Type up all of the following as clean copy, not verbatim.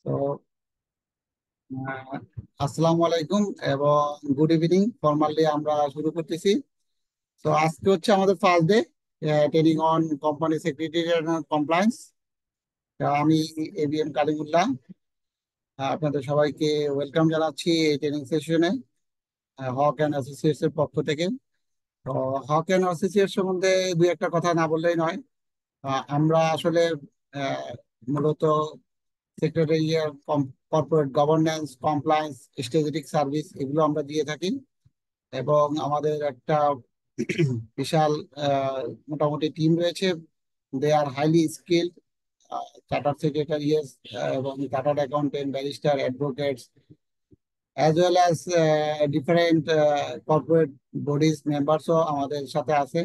তো আহ, আসসালামু আলাইকুম এবং গুড ইভিনিং। ফর্মালি আমরা শুরু করতেছি। তো আজকে হচ্ছে আমাদের first day training on company secretary compliance. আমি এবিএম কালিমুল্লাহ আপনাদের সবাইকে ওয়েলকাম জানাচ্ছি এই ট্রেনিং সেশনে হক অ্যান্ড অ্যাসোসিয়েটস এর পক্ষ থেকে। তো হক অ্যান্ড অ্যাসোসিয়েটস সম্বন্ধে দুই একটা কথা না বললেই নয়। আমরা আসলে আহ, মূলত secretarial, corporate governance, compliance, strategic service এগুলো আমরা দিয়ে থাকি। এবং আমাদের একটা বিশাল মোটামুটি টিম রয়েছে। They are highly skilled, chartered secretaries এবং chartered accountant, barrister, advocates, as well as different corporate bodies মেম্বার্সও আমাদের সাথে আছে।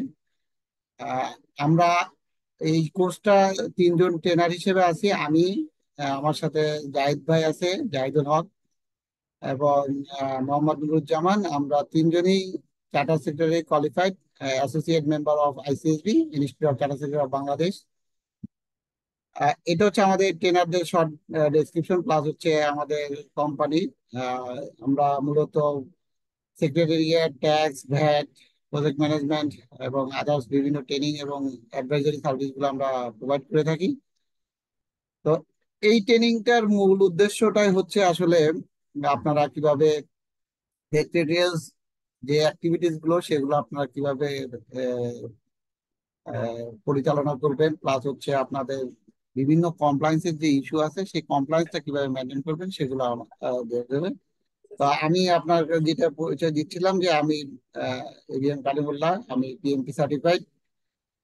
আহ, আমরা এই কোর্সটা তিনজন ট্রেনার হিসেবে আছি। আমি, আমার সাথে জাহিদ ভাই আছে, জাহিদুল হক, এবং মোহাম্মদ নুরুজ্জামান। আমরা তিনজনই charter secretary qualified associate member of ICSB, institute of charter secretary of Bangladesh. এটা হচ্ছে আমাদের ট্রেনারদের শর্ট ডেসক্রিপশন, প্লাস হচ্ছে আমাদের কোম্পানি। আমরা মূলত secretariat, tax, VAT, project management এবং আদার্স বিভিন্ন ট্রেনিং এবং অ্যাডভাইজারি সার্ভিসগুলো আমরা প্রোভাইড করে থাকি। তো এই ট্রেনিংটার মূল উদ্দেশ্যটাই হচ্ছে আসলে আপনারা কিভাবে সেক্রেটারিয়াল যে অ্যাক্টিভিটিস গুলো সেগুলো আপনারা কিভাবে পরিচালনা করবেন, প্লাস হচ্ছে আপনাদের বিভিন্ন কমপ্লায়েন্সের যে ইস্যু আছে সেই কমপ্লায়েন্সটা কিভাবে মেনটেন করবেন সেগুলো দিয়ে দেবেন। তো আমি আপনার যেটা পরিচয় দিচ্ছিলাম যে আমি এবিএম কালিমুল্লাহ, আমি PMP certified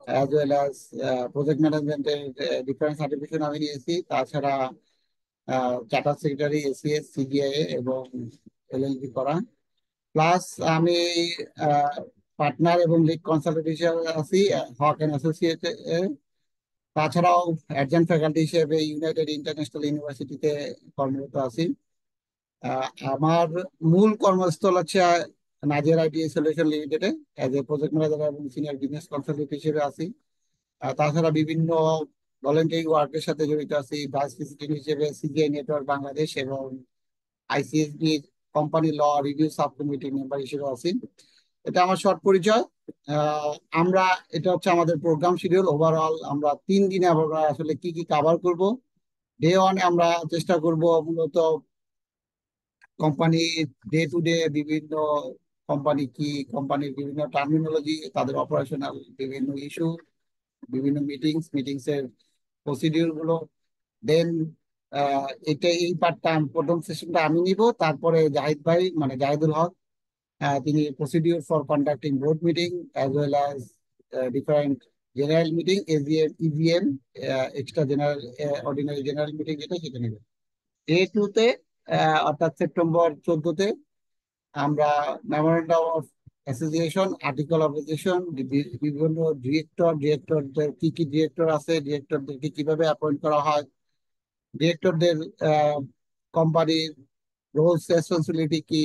as well as project ম্যানেজমেন্টের ডিফারেন্ট সার্টিফিকেশন আমি নিয়েছি। তাছাড়া চার্টার সেক্রেটারি, এসিএস, সিজিআইএ এবং এলএলবি করা। প্লাস আমি পার্টনার এবং লিড কনসালটেন্ট হিসেবে আছি হক অ্যান্ড অ্যাসোসিয়েট। তাছাড়াও অ্যাডজান্ট ফ্যাকাল্টি হিসেবে ইউনাইটেড ইন্টারন্যাশনাল ইউনিভার্সিটিতে কর্মরত আছি। আহ, আমার মূল কর্মস্থল হচ্ছে নাজির আইটি সলিউশন লিমিটেডে অ্যাজ এ প্রজেক্ট ম্যানেজার এবং সিনিয়র বিজনেস কনসালটেন্ট হিসেবে আছি। তাছাড়া বিভিন্ন ভলেন্টারি ওয়ার্কের সাথে জড়িত আছি, ভাইস প্রেসিডেন্ট হিসেবে সিজিআই নেটওয়ার্ক বাংলাদেশ এবং ICSB company law review sub কমিটির মেম্বার হিসেবে আছি। এটা আমার শর্ট পরিচয়। আহ, আমরা, এটা হচ্ছে আমাদের প্রোগ্রাম শিডিউল। ওভারঅল আমরা 3 দিনে আমরা আসলে কি কি কাভার করব। ডে ওয়ানে আমরা চেষ্টা করব মূলত কোম্পানি ডে টু ডে বিভিন্ন কোম্পানি কি, কোম্পানির বিভিন্ন টার্মিনোলজি, তাদের অপারেশনাল বিভিন্ন ইস্যু, বিভিন্ন মিটিংস এর প্রসিডিউর গুলো। দেন এটা এই পার্টটা প্রথম সেশনটা আমি নিব, তারপরে জাহিদ ভাই মানে জাহিদুল হক, তিনি procedure for conducting board meeting as well as different general meeting, AGM, EVM, extra general, ordinary general meeting যেটা সেটা নেবে। ডে টুতে অর্থাৎ সেপ্টেম্বর 14-তে আমরা memorandum of association, article of association, বিভিন্ন ডিরেক্টরদের কি কি ডিরেক্টর আছে, ডিরেক্টরদেরকে কিভাবে অ্যাপয়েন্ট করা হয়, ডিরেক্টরদের কোম্পানির রোলস রেসপন্সিবিলিটি কি,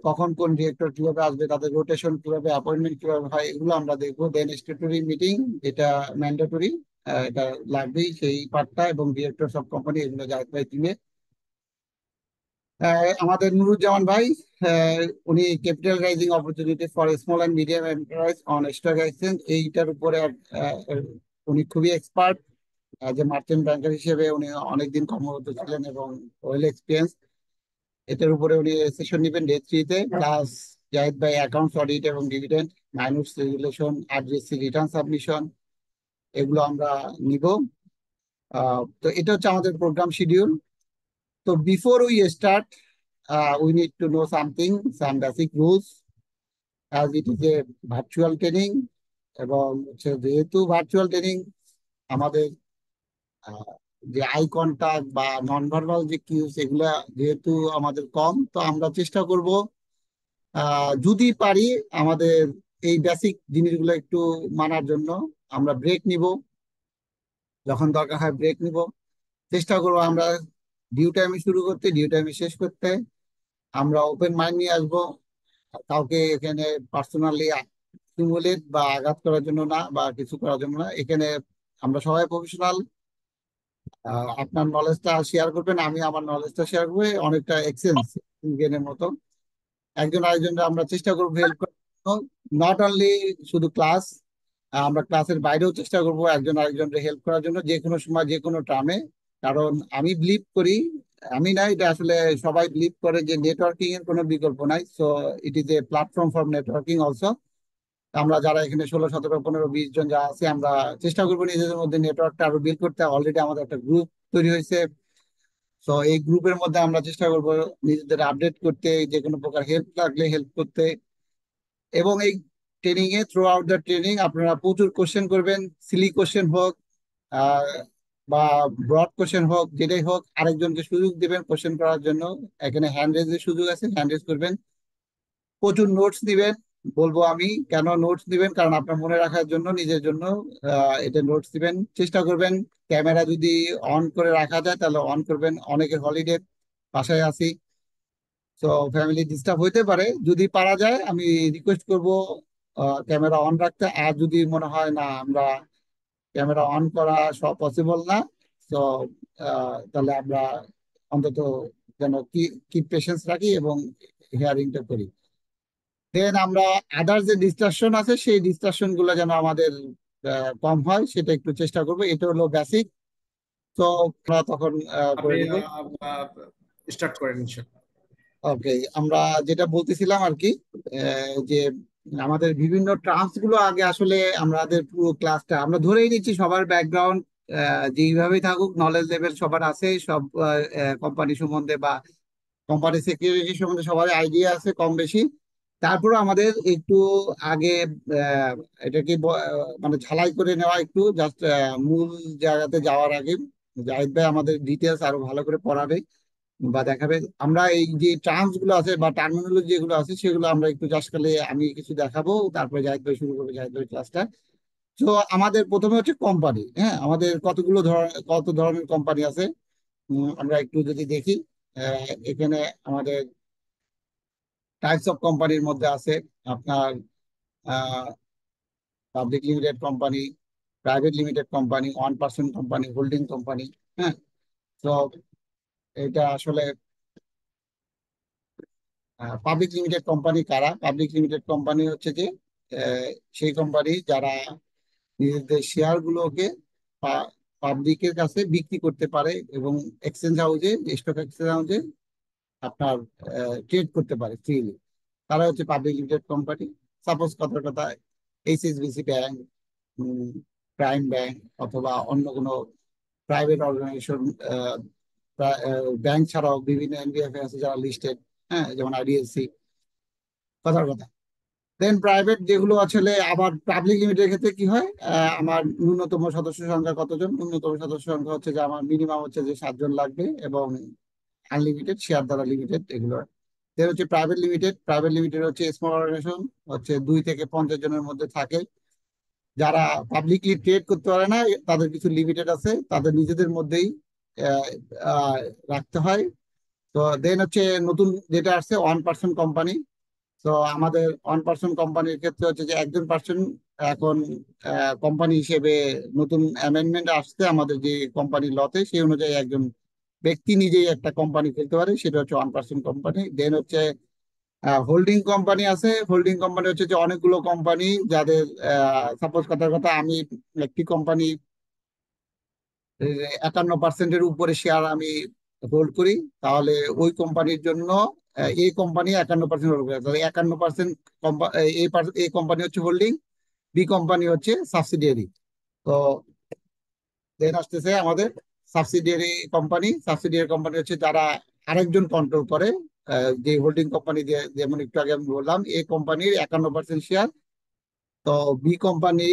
কখন কোন ডিরেক্টর কিভাবে আসবে, তাদের রোটেশন কিভাবে, অ্যাপয়েন্টমেন্ট কিভাবে হয়, এগুলো আমরা দেখবো। দেন স্ট্যাটুটরি মিটিং, যেটা ম্যান্ডেটরি, এটা লাগবেই সেই পার্টটা, এবং ডিরেক্টর সব কোম্পানি এগুলো জাহিদ ভাই দিবে। আমাদের নুরুজ্জামান ভাই, আহ, উনি capital rising opportunity for small and medium enterprise on stock exchange, এইটার উপরে উনি খুবই এক্সপার্ট। যে মার্চেন্ট ব্যাংকার হিসেবে উনি অনেকদিন কর্মরত ছিলেন এবং ওয়েল এক্সপিরিয়েন্স। এটার উপরে উনি সেশন নেবেন ডে 3-তে। প্লাস জাহিদ ভাই অ্যাকাউন্টস, অডিট এবং dividend, mines regulation, RJSC return submission, এগুলো আমরা নিব। তো এটা হচ্ছে আমাদের প্রোগ্রাম শিডিউল। তো before we start, we need to know something, some basic rules, as it is a virtual training। এবং হচ্ছে যেহেতু ভার্চুয়াল ট্রেনিং, আমাদের আহ, যে আই কন্টাক্ট বা নন ভার্বাল যে কিউস এগুলা যেহেতু আমাদের কম, তো আমরা চেষ্টা করব যদি পারি আমাদের এই বেসিক জিনিসগুলো একটু মানার জন্য। আমরা ব্রেক নিব, যখন দরকার হয় ব্রেক নিব। চেষ্টা করবো আমরা ডিউ টাইমে শুরু করতে, ডিউ টাইমে শেষ করতে। আমরা ওপেন মাইন্ড নিয়ে আসবো, কাউকে এখানে পার্সোনালি স্টিমুলেট বা আঘাত করার জন্য না, বা কিছু করার জন্য না। এখানে আমরা সবাই প্রফেশনাল। আপনার নলেজটা শেয়ার করবেন, আমি আমার নলেজটা শেয়ার করবো, অনেকটা এক্সচেঞ্জ গেনের মতো একজন আরেকজনকে আমরা চেষ্টা করবো হেল্প করার জন্য। নট অনলি শুধু ক্লাস, আমরা ক্লাসের বাইরেও চেষ্টা করব একজন আরেকজনকে হেল্প করার জন্য, যে কোনো সময় যে কোনো টার্মে। কারণ আমি বিলিভ করি, আমি না, এটা আসলে সবাই বিলিভ করে যে নেটওয়ার্কিং এর কোনো বিকল্প নাই। So it is a platform for networking also. আমরা যারা এখানে 16, 17, 15, 20 জন যা আছে, আমরা চেষ্টা করবো নিজেদের মধ্যে নেটওয়ার্কটা আরো বিল্ড করতে। অলরেডি আমাদের একটা গ্রুপ তৈরি হয়েছে। তো এই গ্রুপের মধ্যে আমরা চেষ্টা করব নিজেদের আপডেট করতে, যে কোনো প্রকার হেল্প লাগলে হেল্প করতে। এবং এই training A, through out the training, আপনারা প্রচুর কোশ্চেন করবেন। সিলি কোশ্চেন হোক আহ, বা ব্রড কোশ্চেন হোক, যেটাই হোক, আরেকজনকে সুযোগ দিবেন কোশ্চেন করার জন্য। এখানে হ্যান্ড রেজের সুযোগ আছে, হ্যান্ড রেজ করবেন। প্রচুর নোটস দিবেন। বলবো আমি কেন নোটস দিবেন, কারণ আপনার মনে রাখার জন্য, নিজের জন্য। এটা নোটস দিবেন, চেষ্টা করবেন ক্যামেরা যদি অন করে রাখা যায় তাহলে অন করবেন। অনেকের হলিডে, বাসায় আছি, তো ফ্যামিলি ডিস্টার্ব হইতে পারে। যদি পারা যায় আমি রিকোয়েস্ট করব ক্যামেরা অন রাখতে। আর যদি মনে হয় না আমরা ক্যামেরা অন করা সব পসিবল না, তো তাহলে আমরা অন্তত যেন কি পেশেন্স রাখি এবং হিয়ারিংটা করি। দেন আমরা আদার যে ডিস্ট্রাকশন আছে, সেই ডিস্ট্রাকশন গুলো যেন আমাদের কম হয়, সেটা একটু চেষ্টা করবো। এটা হলো বেসিক। তো আমরা তখন করে আপনি নিব। স্টার্ট করেন ইনশাআল্লাহ। ওকে, আমরা যেটা বলতেছিলাম আর কি, যে আমাদের বিভিন্ন টার্মস গুলো আগে আসলে আমাদের পুরো ক্লাসটা আমরা ধরেই নিচ্ছি সবার ব্যাকগ্রাউন্ড যেইভাবেই থাকুক, নলেজ লেভেল সবার আছে, সব কোম্পানি সম্বন্ধে বা কোম্পানি সিকিউরিটি সম্বন্ধে সবার আইডিয়া আছে কম বেশি। তারপরে আমাদের একটু আগে আহ, এটাকে মানে ঝালাই করে নেওয়া একটু, জাস্ট মূল জায়গাতে যাওয়ার আগে জাহিদ ভাই আমাদের ডিটেলস আরো ভালো করে পড়াবে বা দেখাবে। আমরা এই যে টার্মস গুলো আছে বা টার্মিনোলজি যেগুলো আছে, সেগুলো আমরা একটু জাস্ট খালি আমি কিছু দেখাবো, তারপরে জাহিদ ভাই শুরু করবে জাহিদ ভাই ক্লাসটা। তো আমাদের প্রথমে হচ্ছে কোম্পানি। হ্যাঁ, আমাদের কত ধরনের কোম্পানি আছে, আমরা একটু যদি দেখি। এখানে আমাদের টাইপস অফ কোম্পানির মধ্যে আছে আপনার public limited company, private limited company, one percent company, holding company. হ্যাঁ, তো এটা আসলে পাবলিক লিমিটেড কোম্পানি কারা? পাবলিক লিমিটেড কোম্পানি হচ্ছে যে আহ, সেই কোম্পানি যারা নিজেদের শেয়ার গুলোকে পাবলিকের কাছে বিক্রি করতে পারে এবং এক্সচেঞ্জ হাউসে, স্টক এক্সচেঞ্জ হাউসে আপনার ট্রেড করতে পারে ফ্রিলি। তারা হচ্ছে পাবলিক লিমিটেড কোম্পানি। সাপোজ কথার কথা, এইচএসবিসি ব্যাংক, প্রাইম ব্যাংক, অথবা অন্য কোনো প্রাইভেট অর্গানাইজেশন, ব্যাংক ছাড়াও বিভিন্ন এনবিএফ আছে যারা লিস্টেড। হ্যাঁ, যেমন আইডিএফসি, কথার কথা। দেন প্রাইভেট যেগুলো আসলে, আবার পাবলিক লিমিটেড ক্ষেত্রে কি হয়, আমার ন্যূনতম সদস্য সংখ্যা কতজন? ন্যূনতম সদস্য সংখ্যা হচ্ছে যে আমার মিনিমাম হচ্ছে যে 7 জন লাগবে, এবং আনলিমিটেড শেয়ার দ্বারা লিমিটেড এগুলো। দেন হচ্ছে প্রাইভেট লিমিটেড। প্রাইভেট লিমিটেড হচ্ছে স্মল অর্গানাইজেশন, হচ্ছে 2 থেকে 50 জনের মধ্যে থাকে, যারা পাবলিকলি ট্রেড করতে পারে না। তাদের কিছু লিমিটেড আছে, তাদের নিজেদের মধ্যেই আহ, আহ, রাখতে হয়। তো দেন হচ্ছে নতুন যেটা আসছে, ওয়ান পার্সন কোম্পানি। তো আমাদের ওয়ান পার্সন কোম্পানির ক্ষেত্রে হচ্ছে যে একজন পার্সন এখন কোম্পানি হিসেবে নতুন অ্যামেন্ডমেন্ট আসছে আমাদের যে কোম্পানি লতে, সেই অনুযায়ী একজন ব্যক্তি নিজেই একটা কোম্পানি খুলতে পারে, সেটা হচ্ছে ওয়ান পার্সন কোম্পানি। দেন হচ্ছে হোল্ডিং কোম্পানি আছে। হোল্ডিং কোম্পানি হচ্ছে যে অনেকগুলো কোম্পানি যাদের, সাপোজ কথার কথা, আমি একটি কোম্পানি 51%-এর উপরে শেয়ার আমি হোল্ড করি, তাহলে ওই কোম্পানির জন্য এই কোম্পানি 51% হোল্ড করে, তাহলে 51% এই কোম্পানি হচ্ছে হোল্ডিং, বি কোম্পানি হচ্ছে সাবসিডিয়ারি। তো দেন আসতেছে আমাদের সাবসিডিয়ারি কোম্পানি। সাবসিডিয়ারি কোম্পানি হচ্ছে যারা আরেকজন কন্ট্রোল করে, যে হোল্ডিং কোম্পানি দিয়ে, যেমন একটু আগে আমি বললাম, এই কোম্পানির 51% শেয়ার। তো বি কোম্পানি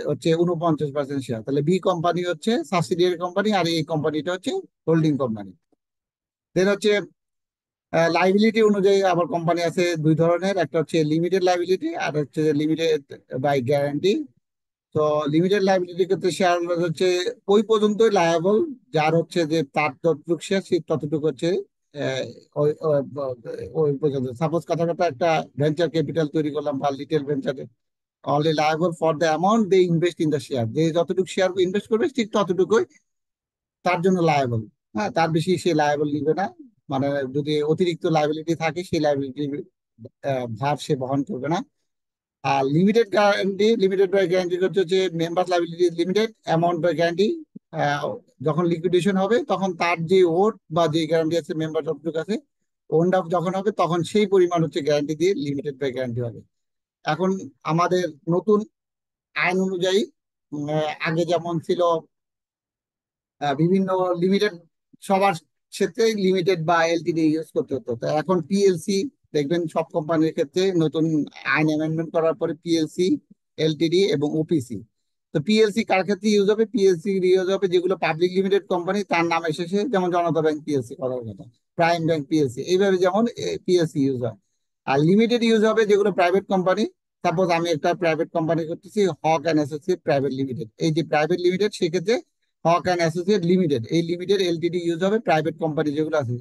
হচ্ছে 49% শেয়ার। তাহলে বি কোম্পানি হচ্ছে সাবসিডিয়ারি কোম্পানি, আর এই কোম্পানিটা হচ্ছে হোল্ডিং কোম্পানি। দেন হচ্ছে লাইবিলিটি অনুযায়ী আবার কোম্পানি আছে 2 ধরনের, একটা হচ্ছে লিমিটেড লাইবিলিটি, আর হচ্ছে লিমিটেড বাই গ্যারান্টি। তো লিমিটেড লাইবিলিটির ক্ষেত্রে শেয়ার হোল্ডার হচ্ছে ওই পর্যন্তই লায়াবল, যার হচ্ছে যে তার যতটুকু শেয়ার, সেই ততটুকু হচ্ছে আহ, ওই ওই ওই পর্যন্ত। সাপোজ কথা কথা একটা ভেঞ্চার ক্যাপিটাল তৈরি করলাম বা little venture, only liable for the amount they invest in the share. যে যতটুকু শেয়ার ইনভেস্ট করবে ঠিক ততটুকুই তার জন্য লায়াবল। হ্যাঁ, তার বেশি সে লায়াবল নিবে না। মানে যদি অতিরিক্ত লায়াবিলিটি থাকে সেই লায়াবিলিটি ভার সে বহন করবে না। আর লিমিটেড বাই গ্যারান্টি হচ্ছে যে member liability limited, amount by guarantee. যখন লিকুইডেশন হবে তখন তার যে ওট বা যে গ্যারান্টি আছে মেম্বার যতটুকু আছে, ওন্ড আপ যখন হবে তখন সেই পরিমাণ হচ্ছে গ্যারান্টি দিয়ে লিমিটেড বাই গ্যারান্টি হবে। এখন আমাদের নতুন আইন অনুযায়ী আগে যেমন ছিল বিভিন্ন লিমিটেড, সবার ক্ষেত্রে লিমিটেড বা এলটিডি ইউজ করতে হতো, তো এখন পিএলসি দেখবেন সব কোম্পানির ক্ষেত্রে নতুন আইন অ্যামেন্ডমেন্ট করার পরে পিএলসি, এলটিডি এবং ওপিসি। তো পিএলসি কার ক্ষেত্রে ইউজ হবে? পিএলসি ইউজ হবে যেগুলো পাবলিক লিমিটেড কোম্পানি, তার নামে শেষে, যেমন জনতা ব্যাংক পিএলসি করার কথা, প্রাইম ব্যাংক পিএলসি, এইভাবে যেমন পিএলসি ইউজ হয়। আর লিমিটেড ইউজ হবে যেগুলো প্রাইভেট কোম্পানি। সাপোজ আমি একটা প্রাইভেট কোম্পানি করতেছি, হক অ্যান্ড অ্যাসোসিয়েট প্রাইভেট লিমিটেড, এই যে প্রাইভেট লিমিটেড, সেক্ষেত্রে হক অ্যান্ড অ্যাসোসিয়েট লিমিটেড, এই লিমিটেড এলটিডি ইউজ হবে প্রাইভেট কোম্পানি যেগুলো আছে।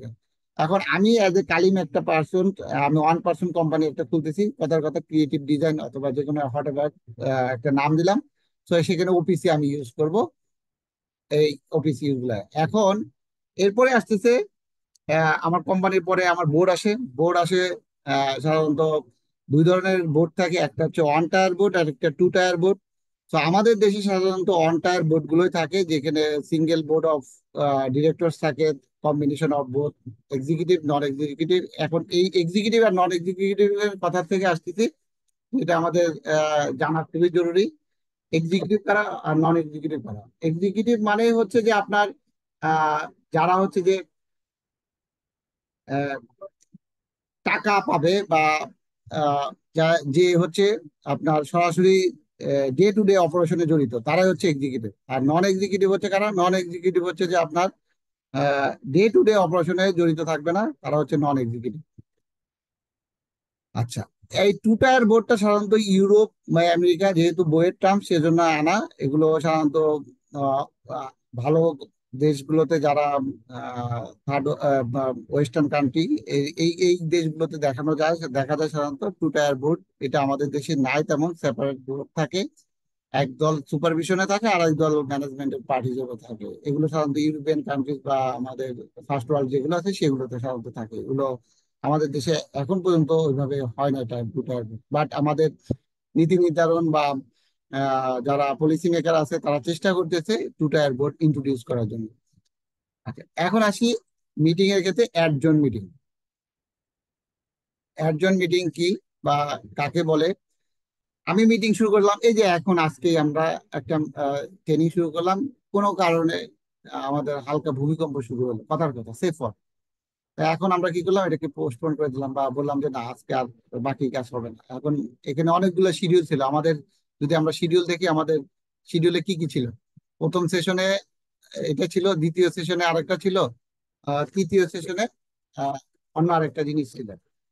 এখন আমি অ্যাজ এ কালিম একটা পার্সন, আমি 1 পার্সন কোম্পানি একটা খুলতেছি, কথার কথা ক্রিয়েটিভ ডিজাইন অথবা যে কোনো হট এভার একটা নাম দিলাম, তো সেখানে ওপিসি আমি ইউজ করব, এই ওপিসি গুলা। এখন এরপরে আসতেছে আমার কোম্পানির পরে আমার বোর্ড আসে। বোর্ড আসে সাধারণত দুই ধরনের বোর্ড থাকে, একটা হচ্ছে ওয়ান টায়ার বোর্ড আর একটা টু টায়ার বোর্ড। তো আমাদের দেশে সাধারণত ওয়ান টায়ার বোর্ড গুলোই থাকে, যেখানে সিঙ্গেল বোর্ড অফ ডিরেক্টরস থাকে, combination of both executive non executive. এখন এই এক্সিকিউটিভ আর নন এক্সিকিউটিভের কথা থেকে আসতেছি, এটা আমাদের জানা খুবই জরুরি। এক্সিকিউটিভ কারা আর নন এক্সিকিউটিভ কারা? এক্সিকিউটিভ মানে হচ্ছে যে আপনার আহ, যারা হচ্ছে যে আহ, টাকা পাবে বা আহ, যে হচ্ছে আপনার সরাসরি ডে টু ডে অপারেশনে জড়িত, তারাই হচ্ছে এক্সিকিউটিভ। আর নন এক্সিকিউটিভ হচ্ছে কারা? নন এক্সিকিউটিভ হচ্ছে যে আপনার ডে টু ডে অপারেশনে জড়িত থাকবে না, তারা হচ্ছে নন এক্সিকিউটিভ। আচ্ছা, এই টু টায়ার বোর্ডটা সাধারণত ইউরোপ বা আমেরিকা, যেহেতু বইয়ের টার্ম সেজন্য আনা। এগুলো সাধারণত আহ, আহ, ভালো দেশগুলোতে, যারা থার্ড ওয়েস্টার্ন কান্ট্রি, এই এই এই দেশগুলোতে দেখানো যায়, দেখা যায় সাধারণত টু টায়ার বোর্ড। এটা আমাদের দেশে নাই, তেমন সেপারেট বোর্ড থাকে, একদল সুপারভিশনে থাকে আর একদল ম্যানেজমেন্টের পার্ট হিসেবে থাকে। এগুলো সাধারণত ইউরোপিয়ান কান্ট্রিজ বা আমাদের ফার্স্ট ওয়ার্ল্ড যেগুলো আছে সেগুলোতে সাধারণত থাকে। এগুলো আমাদের দেশে এখন পর্যন্ত ওইভাবে হয় না টাইপ টু টাইপ। বাট আমাদের নীতি নির্ধারণ বা যারা পলিসি মেকার আছে তারা চেষ্টা করতেছে টু টায়ার বোর্ড ইন্ট্রোডিউস করার জন্য। আচ্ছা, এখন আসি মিটিং এর ক্ষেত্রে অ্যাডজন মিটিং। অ্যাডজন মিটিং কি বা কাকে বলে? আমি মিটিং শুরু করলাম, এই যে এখন আজকে আমরা একটা ট্রেনিং শুরু করলাম, কোনো কারণে আমাদের হালকা ভূমিকম্প শুরু হলো, কথার কথা সেফ। এখন আমরা কি করলাম, এটাকে পোস্টপোন করে দিলাম বা বললাম যে না, আজকে আর বাকি কাজ হবে না। এখন এখানে অনেকগুলো শিডিউল ছিল আমাদের। যদি আমরা শিডিউল দেখি, আমাদের শিডিউলে কি কি ছিল? প্রথম সেশনে এটা ছিল, দ্বিতীয় সেশনে আরেকটা ছিল, তৃতীয় সেশনে অন্য আরেকটা জিনিস ছিল,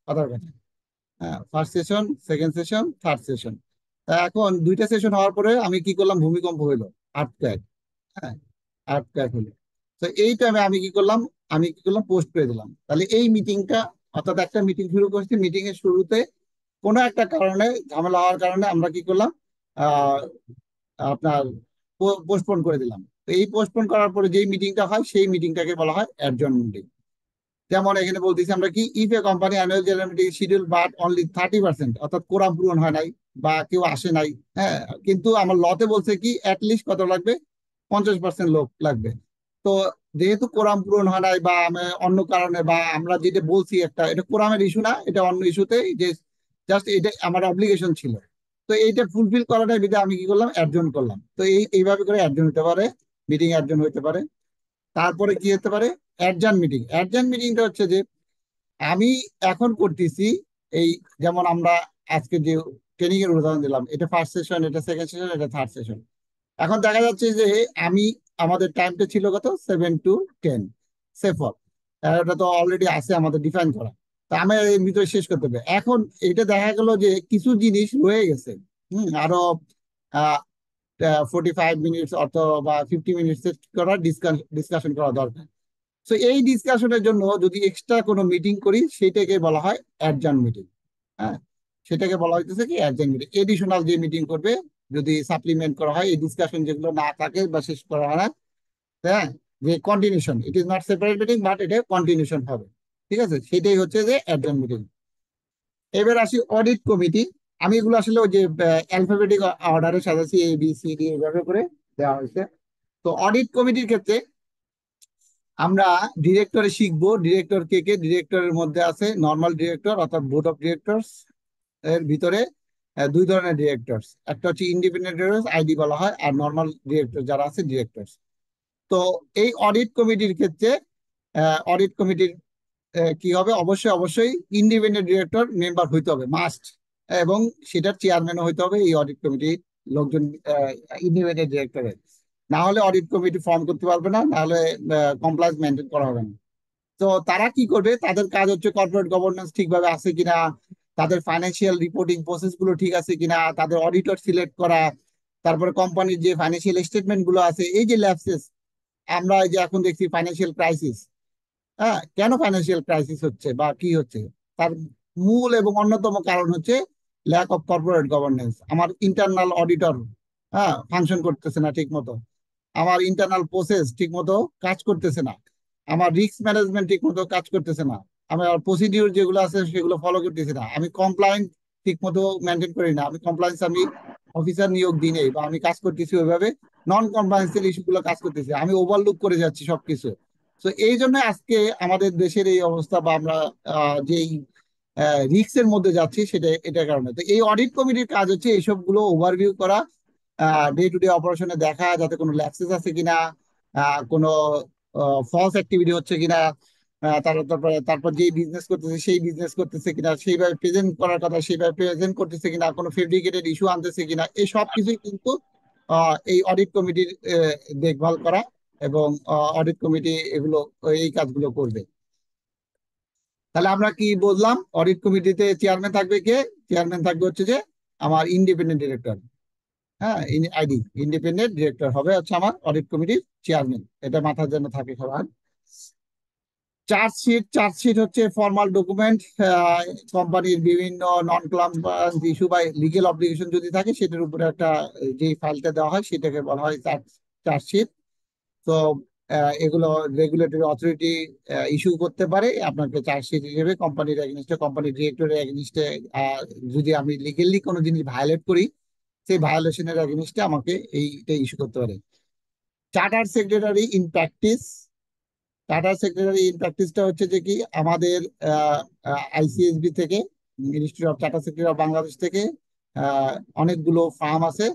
কথার কথা। First session, second session, third session. এখন দুইটা সেশন হওয়ার পরে আমি কি করলাম, ভূমিকম্প হইলো, আর্থকোয়েক। হ্যাঁ, আর্থকোয়েক হলো। তো এই টাইমে আমি কি করলাম, পোস্ট করে দিলাম। তাহলে এই মিটিংটা, অর্থাৎ একটা মিটিং শুরু করছি, মিটিং এর শুরুতে কোনো একটা কারণে, ঝামেলা হওয়ার কারণে আমরা কি করলাম, আহ আপনার পোস্টপোন করে দিলাম। তো এই পোস্টপোন করার পরে যেই মিটিংটা হয় সেই মিটিংটাকে বলা হয় অ্যাডজন মিটিং। যেমন এখানে বলতেছি আমরা কি, if a company annual general meeting schedule but only 30%, অর্থাৎ কোরাম পূরণ হয় নাই বা কেউ আসে নাই। হ্যাঁ, কিন্তু আমার লতে বলছে কি অ্যাটলিস্ট কত লাগবে, 50% লোক লাগবে। তো যেহেতু কোরাম পূরণ হয় নাই বা আমি অন্য কারণে, বা আমরা যেটা বলছি একটা, এটা কোরামের ইস্যু না, এটা অন্য ইস্যুতে, যে জাস্ট এটা আমার অব্লিগেশন ছিল, তো এইটা ফুলফিল করাটাই বিধে আমি কি করলাম, অ্যাডজন করলাম। তো এইভাবে করে অ্যাডজন হতে পারে, মিটিং অ্যাডজন হতে পারে। তারপরে কি হতে পারে, অ্যাডজান মিটিং। অ্যাডজান মিটিংটা হচ্ছে যে আমি এখন করতেছি এই, যেমন আমরা আজকে যে ট্রেনিং এর উদাহরণ দিলাম, এটা ফার্স্ট সেশন, এটা সেকেন্ড সেশন, এটা থার্ড সেশন। এখন দেখা যাচ্ছে যে আমি, আমাদের টাইমটা ছিল কত, 7 to 10 সেফর। এটা তো অলরেডি আছে আমাদের ডিফাইন করা, তা আমি এর ভিতরে শেষ করতে হবে। এখন এটা দেখা গেল যে কিছু জিনিস রয়ে গেছে, আরো 45 মিনিটস অথবা 50 মিনিটস করার ডিসকাশন করা দরকার। তো এই ডিসকাশনের জন্য যদি এক্সট্রা কোনো মিটিং করি, সেটাকে বলা হয় অ্যাডজার্ন মিটিং। হ্যাঁ, সেটাকে বলা হইতেছে কি অ্যাডজার্ন মিটিং। এডিশনাল যে মিটিং করবে, যদি সাপ্লিমেন্ট করা হয়, এই ডিসকাশন যেগুলো না থাকে বা শেষ করা হয় না, হ্যাঁ, যে continuation, it is not separate meeting but এটা কন্টিনিউশন হবে। ঠিক আছে, সেটাই হচ্ছে যে অ্যাডজয়েন্ট মিটিং। এবার আসি অডিট কমিটি। আমি এগুলো আসলে ওই যে অ্যালফাবেটিক অর্ডারে সাজাচ্ছি, এ বি সি ডি এভাবে করে দেওয়া হয়েছে। তো অডিট কমিটির ক্ষেত্রে আমরা ডিরেক্টরে শিখবো। ডিরেক্টর কে কে? ডিরেক্টরের মধ্যে আছে নর্মাল ডিরেক্টর অর্থাৎ বোর্ড অফ ডিরেক্টরস এর ভিতরে দুই ধরনের ডিরেক্টরস, একটা হচ্ছে ইন্ডিপেন্ডেন্ট ডিরেক্টরস আইডি বলা হয়, আর নর্মাল ডিরেক্টর যারা আছে ডিরেক্টরস। তো এই অডিট কমিটির ক্ষেত্রে অডিট কমিটির কি হবে, অবশ্যই অবশ্যই ইন্ডিপেন্ডেন্ট ডিরেক্টর মেম্বার হইতে হবে মাস্ট, এবং সেটার চেয়ারম্যানও হইতে হবে এই অডিট কমিটির লোকজন, ইন্ডিপেন্ডেন্ট ডিরেক্টরের। না হলে অডিট কমিটি ফর্ম করতে পারবে না, না হলে কমপ্লায়েন্স মেনটেন করা হবে না। তো তারা কি করবে, তাদের কাজ হচ্ছে কর্পোরেট গভর্নেন্স ঠিকভাবে আছে কিনা, তাদের ফাইন্যান্সিয়াল রিপোর্টিং প্রসেস গুলো ঠিক আছে কিনা, তাদের অডিটর সিলেক্ট করা, তারপরে কোম্পানির যে ফাইন্যান্সিয়াল স্টেটমেন্ট গুলো আছে, এই যে ল্যাপসেস আমরা এই যে এখন দেখছি ফাইন্যান্সিয়াল ক্রাইসিস, হ্যাঁ, কেন ফাইন্যান্সিয়াল ক্রাইসিস হচ্ছে বা কি হচ্ছে, তার মূল এবং অন্যতম কারণ হচ্ছে ল্যাক অফ কর্পোরেট গভর্নেন্স। আমার ইন্টারনাল অডিটর ফাংশন করতেছে না ঠিক মতো, আমার ইন্টারনাল প্রসেস ঠিক মতো কাজ করতেছে না, আমার রিস্ক ম্যানেজমেন্ট ঠিক মতো কাজ করতেছে না, আমার প্রসিডিউর যেগুলো আছে সেগুলো ফলো করতেছি না, আমি কমপ্লায়েন্স ঠিক মতো মেনটেন করি না, আমি অফিসার নিয়োগ দিই নেই বা আমি কাজ করতেছি ওইভাবে, নন কমপ্লায়েন্সের ইস্যুগুলো কাজ করতেছি, আমি ওভারলুক করে যাচ্ছি সবকিছু। তো এই জন্য আজকে আমাদের দেশের এই অবস্থা, বা আমরা যেই রিস্কের মধ্যে যাচ্ছি সেটা এটার কারণে। তো এই অডিট কমিটির কাজ হচ্ছে এইসব গুলো ওভারভিউ করা, ডে টু ডে অপারেশনে দেখা যাতে কোনো ল্যাপসেস আছে কিনা, কোনো ফলস অ্যাক্টিভিটি হচ্ছে কিনা, তারপরে তারপর যেই বিজনেস করতেছে সেই বিজনেস করতেছে কিনা, সেইভাবে প্রেজেন্ট করার কথা সেইভাবে প্রেজেন্ট করতেছে কিনা, কোনো ফেব্রিকেটেড ইস্যু আনতেছে কিনা, এই সব কিছুই কিন্তু এই অডিট কমিটির দেখভাল করা, এবং অডিট কমিটি এগুলো এই কাজগুলো করবে। তাহলে আমরা কি বললাম, অডিট কমিটিতে চেয়ারম্যান থাকবে কে? চেয়ারম্যান থাকবে হচ্ছে যে আমার ইন্ডিপেন্ডেন্ট ডিরেক্টর। হ্যাঁ, আইডি ইন্ডিপেন্ডেন্ট ডিরেক্টর হবে হচ্ছে আমার অডিট কমিটির চেয়ারম্যান, এটা মাথার জন্য থাকে সবার। চার্জশিট, চার্জশিট হচ্ছে ফর্মাল ডকুমেন্ট, কোম্পানির বিভিন্ন নন কমপ্লায়েন্স ইস্যু বা লিগেল অব্লিগেশন যদি থাকে সেটার উপরে একটা যে ফাইলটা দেওয়া হয় সেটাকে বলা হয় চার্জশিট। তো এগুলো রেগুলেটরি অথরিটি ইস্যু করতে পারে আপনাকে চার্জশিট হিসেবে কোম্পানির এগেনস্টে, কোম্পানির ডিরেক্টরের এগেনস্টে। যদি আমি লিগেলি কোনো জিনিস ভায়োলেট করি, সেই ভায়োলেশনের এগেনস্টে আমাকে এইটা ইস্যু করতে পারে। Charter secretary in practice, charter secretary in প্র্যাকটিসটা হচ্ছে যে কি, আমাদের আইসিএসবি থেকে, ministry of charter secretary of Bangladesh থেকে আহ, অনেকগুলো ফার্ম আছে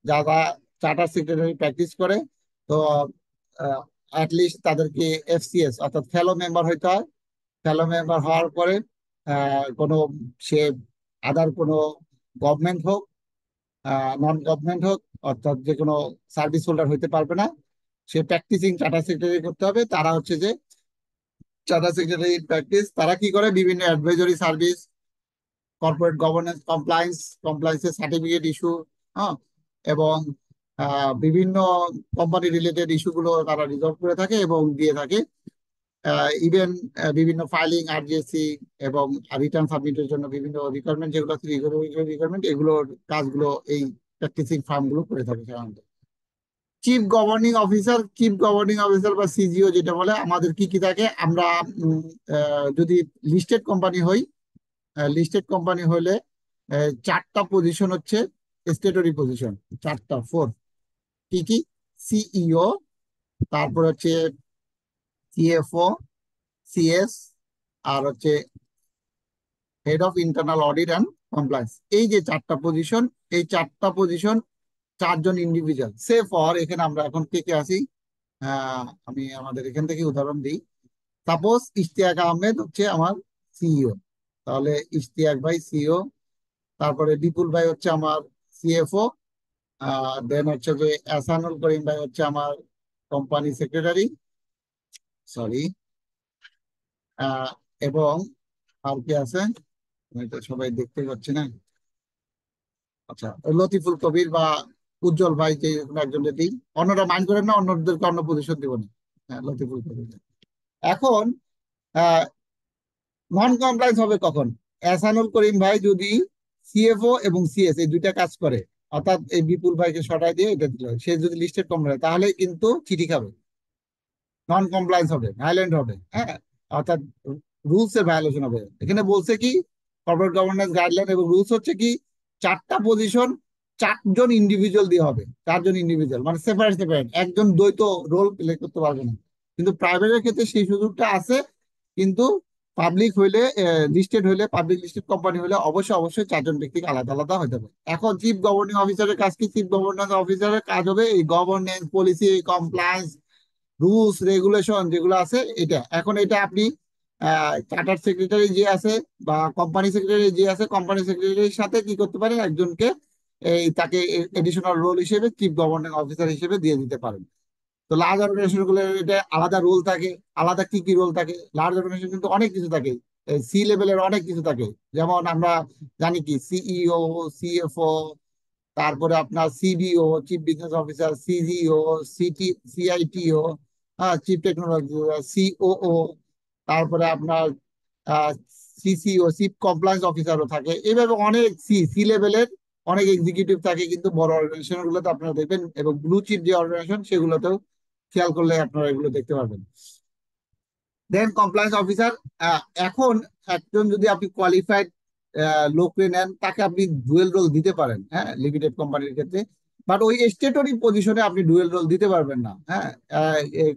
যারা চার্টার সেক্রেটারি প্র্যাকটিস করে। তো অ্যাটলিস্ট তাদেরকে এফসিএস অর্থাৎ ফেলো মেম্বার হইতে হয়। ফেলো মেম্বার হওয়ার পরে কোনো সে আদার কোনো গভর্নমেন্ট হোক, নন গভর্নমেন্ট হোক, অর্থাৎ যে কোনো সার্ভিস হোল্ডার হইতে পারবে না, সে প্র্যাকটিসিং চার্টার সেক্রেটারি করতে হবে। তারা হচ্ছে যে চার্টার সেক্রেটারি প্র্যাকটিস, তারা কি করে, বিভিন্ন অ্যাডভাইজরি সার্ভিস, কর্পোরেট গভর্নেন্স, কমপ্লায়েন্সের সার্টিফিকেট ইস্যু, হ্যাঁ, এবং বিভিন্ন কোম্পানি রিলেটেড ইস্যুগুলো তারা রিজলভ করে থাকে এবং দিয়ে থাকে। ইভেন বিভিন্ন ফাইলিং, আরজিএসসি এবং রিটার্ন সাবমিটের জন্য বিভিন্ন রিকোয়ারমেন্ট যেগুলো আছে, রিকোয়ারমেন্ট এগুলোর কাজগুলো এই প্র্যাকটিসিং ফার্মগুলো করে থাকে সাধারণত। Chief governing officer, chief governing officer বা সিজিও যেটা বলে, আমাদের কি কি থাকে, আমরা যদি লিস্টেড কোম্পানি হই, লিস্টেড কোম্পানি হলে চারটা পজিশন হচ্ছে স্টেটরি পজিশন, চারটা, ফোর। কি কি? সিইও, তারপর হচ্ছে সিএফও, সিএস, আর হচ্ছে head of internal audit and compliance. এই যে চারটা পজিশন, এই চারটা পজিশন চারজন ইন্ডিভিজুয়াল। সে ফর এখানে আমরা এখন কে কে আছি, আমি আমাদের এখান থেকে উদাহরণ দিই। সাপোজ ইশতিয়াক আহমেদ হচ্ছে আমার সিইও, তাহলে ইশতিয়াক ভাই সিইও, তারপরে বিপুল ভাই হচ্ছে আমার সিএফও, দেন হচ্ছে যে এহসানুল করিম ভাই হচ্ছে আমার কোম্পানি সেক্রেটারি, সরি, এবং আর কি আছে, আমি তো সবাই দেখতে পাচ্ছি না। আচ্ছা, লতিফুল কবির বা উজ্জ্বল ভাই, যে কোনো একজন যদি, অন্যরা মাইন্ড করেন না, অন্যদেরকে অন্য পজিশন দিব না। হ্যাঁ, লতিফুল কবির। এখন নন কমপ্লায়েন্স হবে কখন? এহসানুল করিম ভাই যদি সিএফও এবং সিএস এই দুইটা কাজ করে, অর্থাৎ এই বিপুল ভাইকে সরাই দিয়ে এটা দিল, সে যদি লিস্টেড কোম্পানি তাহলে কিন্তু চিঠি খাবে। নন কমপ্লায়েন্স হবে, ভায়োলেন্ট হবে, হ্যাঁ, অর্থাৎ রুলস এর ভায়োলেশন হবে। এখানে বলছে কি, কর্পোরেট গভর্নেন্স গাইডলাইন এবং রুলস হচ্ছে কি, চারটা পজিশন চারজন ইন্ডিভিজুয়াল দিয়ে হবে, চারজন ইন্ডিভিজুয়াল, মানে সেপারেট সেপারেট, একজন দ্বৈত রোল প্লে করতে পারবে না। কিন্তু প্রাইভেটের ক্ষেত্রে সেই সুযোগটা আছে, কিন্তু পাবলিক হইলে, লিস্টেড হইলে, পাবলিক লিস্টেড কোম্পানি হলে অবশ্যই অবশ্যই চারজন ব্যক্তিকে আলাদা আলাদা হতে হবে। এখন চিফ গভর্নিং অফিসারের কাজ কি? চিফ গভর্নেন্স অফিসারের কাজ হবে এই governance, policy, compliance, rules regulation যেগুলো আছে এটা। এখন এটা আপনি চার্টার সেক্রেটারি যে আছে বা কোম্পানি সেক্রেটারি যে আছে, কোম্পানি সেক্রেটারির সাথে কি করতে পারেন, একজনকে এই তাকে এডিশনাল রোল হিসেবে চিফ গভর্নিং অফিসার হিসেবে দিয়ে দিতে পারেন। তো লার্জ অর্গানাইজেশন গুলো এটা আলাদা রোল থাকে। আলাদা কি কি রোল থাকে? লার্জ অর্গানাইজেশন কিন্তু অনেক কিছু থাকে, সি লেভেলের অনেক কিছু থাকে। যেমন আমরা জানি কি, সিইও, সিএফও, তারপরে আপনার CBO, chief business officer, CGO, CITO, হ্যাঁ, চিফ টেকনোলজি, সিওও, তারপরে আপনার সিসিও, চিফ কমপ্লায়েন্স অফিসারও থাকে। এইভাবে অনেক সি সি লেভেলের অনেক এক্সিকিউটিভ থাকে কিন্তু বড় অর্গানাইজেশন গুলোতে আপনারা দেখবেন, এবং ব্লু চিপ যে অর্গানাইজেশন সেগুলোতেও খেয়াল করলে আপনারা এগুলো দেখতে পারবেন। দেন কমপ্লায়েন্স অফিসার, এখন একজন যদি আপনি কোয়ালিফাইড লোককে নেন, তাকে আপনি ডুয়েল রোল দিতে পারেন, হ্যাঁ, লিমিটেড কোম্পানির ক্ষেত্রে। বাট ওই স্টেটরি পজিশনে আপনি ডুয়েল রোল দিতে পারবেন না, হ্যাঁ।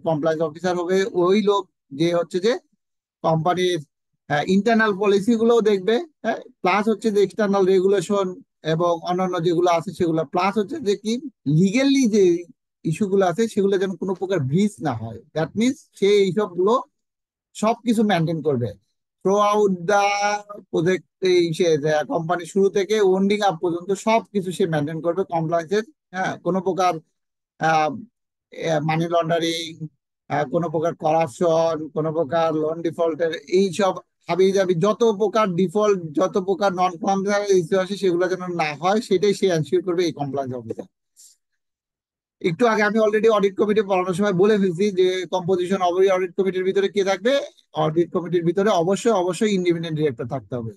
কমপ্লায়েন্স অফিসার হবে ওই লোক যে হচ্ছে যে কোম্পানির ইন্টারনাল পলিসি গুলোও দেখবে, হ্যাঁ, প্লাস হচ্ছে যে এক্সটার্নাল রেগুলেশন এবং অন্যান্য যেগুলো আছে সেগুলো, প্লাস হচ্ছে যে কি, লিগেলি যে ইস্যুগুলো আছে সেগুলো যেন কোনো প্রকার ব্রিচ না হয়। দ্যাট মিনস সেই এইসবগুলো সবকিছু মেনটেন করবে থ্রু আউট দা প্রজেক্ট। এই সে কোম্পানি শুরু থেকে ওন্ডিং আপ পর্যন্ত সবকিছু সে মেনটেন করবে কমপ্লায়েন্সের। হ্যাঁ, কোনো প্রকার মানি লন্ডারিং, কোনো প্রকার করাপশন, কোনো প্রকার লোন ডিফল্টের এইসব হাবি যাবি যত প্রকার ডিফল্ট, যত প্রকার নন কমপ্লায়েন্স ইস্যু আছে সেগুলো যেন না হয়, সেটাই সে এনশিওর করবে এই কমপ্লায়েন্স অফিসার। একটু আগে আমি অলরেডি অডিট কমিটি পড়ানোর সময় বলে ফেলছি যে কম্পোজিশন অব অডিট কমিটির ভিতরে কে থাকবে। অডিট কমিটির ভিতরে অবশ্যই অবশ্যই ইন্ডিপেন্ডেন্ট ডিরেক্টর থাকতে হবে।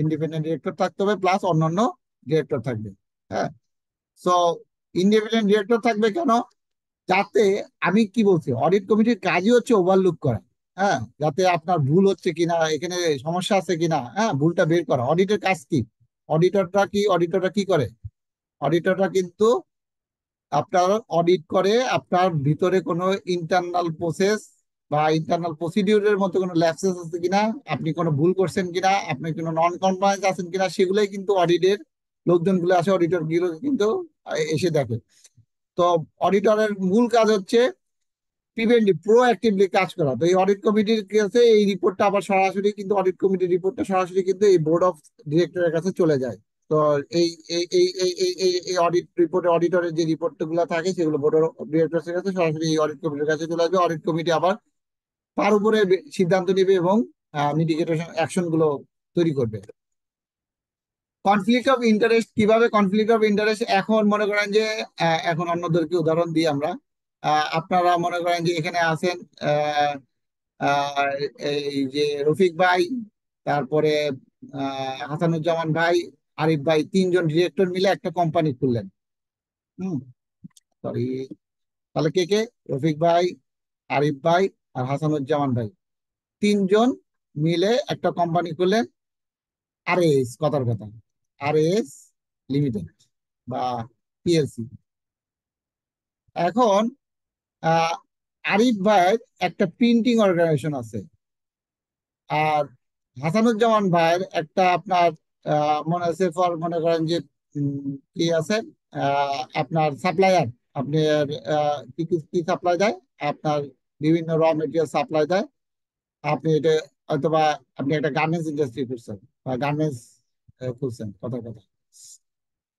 ইন্ডিপেন্ডেন্ট ডিরেক্টর থাকতে হবে, প্লাস অন্যান্য ডিরেক্টর থাকবে। হ্যাঁ, সো ইন্ডিপেন্ডেন্ট ডিরেক্টর থাকবে কেন? যাতে, আমি কি বলছি, অডিট কমিটির কাজই হচ্ছে ওভারলুক করা, হ্যাঁ, যাতে আপনার ভুল হচ্ছে কিনা, এখানে সমস্যা আছে কিনা, হ্যাঁ, ভুলটা বের করা। অডিটের কাজ কি? অডিটরটা কি করে? অডিটরটা কিন্তু আপনার অডিট করে আপনার ভিতরে কোনো ইন্টারনাল প্রসেস বা ইন্টারনাল প্রসিডিউরের মতো কোনো ল্যাপসেস আছে কিনা, আপনি কোনো ভুল করছেন কিনা, আপনি কোনো নন কমপ্লায়েন্স আছেন কিনা, সেগুলোই কিন্তু অডিটের লোকজনগুলো আসে, অডিটর গুলো কিন্তু এসে দেখে। তো অডিটরের মূল কাজ হচ্ছে প্রিভেন্টিভ, প্রোঅ্যাক্টিভলি কাজ করা। তো এই অডিট কমিটির কাছে এই রিপোর্টটা আবার সরাসরি কিন্তু, অডিট কমিটির রিপোর্টটা সরাসরি কিন্তু এই বোর্ড অফ ডিরেক্টরের কাছে চলে যায়। তো এই এই এই এই এই এই এই অডিট রিপোর্টে, অডিটরের যে রিপোর্ট গুলো থাকে সেগুলো বোর্ড অফ ডিরেক্টরের কাছে সরাসরি এই অডিট কমিটির কাছে চলে আসবে। অডিট কমিটি আবার তার উপরে সিদ্ধান্ত নেবে এবং মিটিগেশন অ্যাকশন গুলো তৈরি করবে। কনফ্লিক্ট অফ ইন্টারেস্ট কিভাবে? কনফ্লিক্ট অফ ইন্টারেস্ট, এখন মনে করেন যে এখন অন্যদেরকে উদাহরণ দিই আমরা। আপনারা মনে করেন যে এখানে আছেন, আহ, আহ, এই যে রফিক ভাই, তারপরে হাসানুজ্জামান ভাই, আরিফ ভাই, তিনজন ডিরেক্টর মিলে একটা কোম্পানি খুললেন। হুম, সরি, তাহলে কে কে? রফিক ভাই, আরিফ ভাই, আর হাসানুজ্জামান ভাই, তিনজন মিলে একটা কোম্পানি খুললেন, আরএস, কথার কথা, আরএস লিমিটেড বা পিএলসি। এখন আহ, আরিফ ভাইয়ের একটা প্রিন্টিং অর্গানাইজেশন আছে, আর হাসানুজ্জামান ভাইয়ের একটা আপনার মনে আছে, ফর মনে করেন যে কি আছে, আপনার সাপ্লায়ার, আপনার কি কি কি সাপ্লাই দেয়, আপনার বিভিন্ন র মেটেরিয়াল সাপ্লাই দেয়। আপনি এটা অথবা আপনি একটা গার্মেন্টস ইন্ডাস্ট্রি করছেন বা গার্মেন্টস খুলছেন, কথার কথা।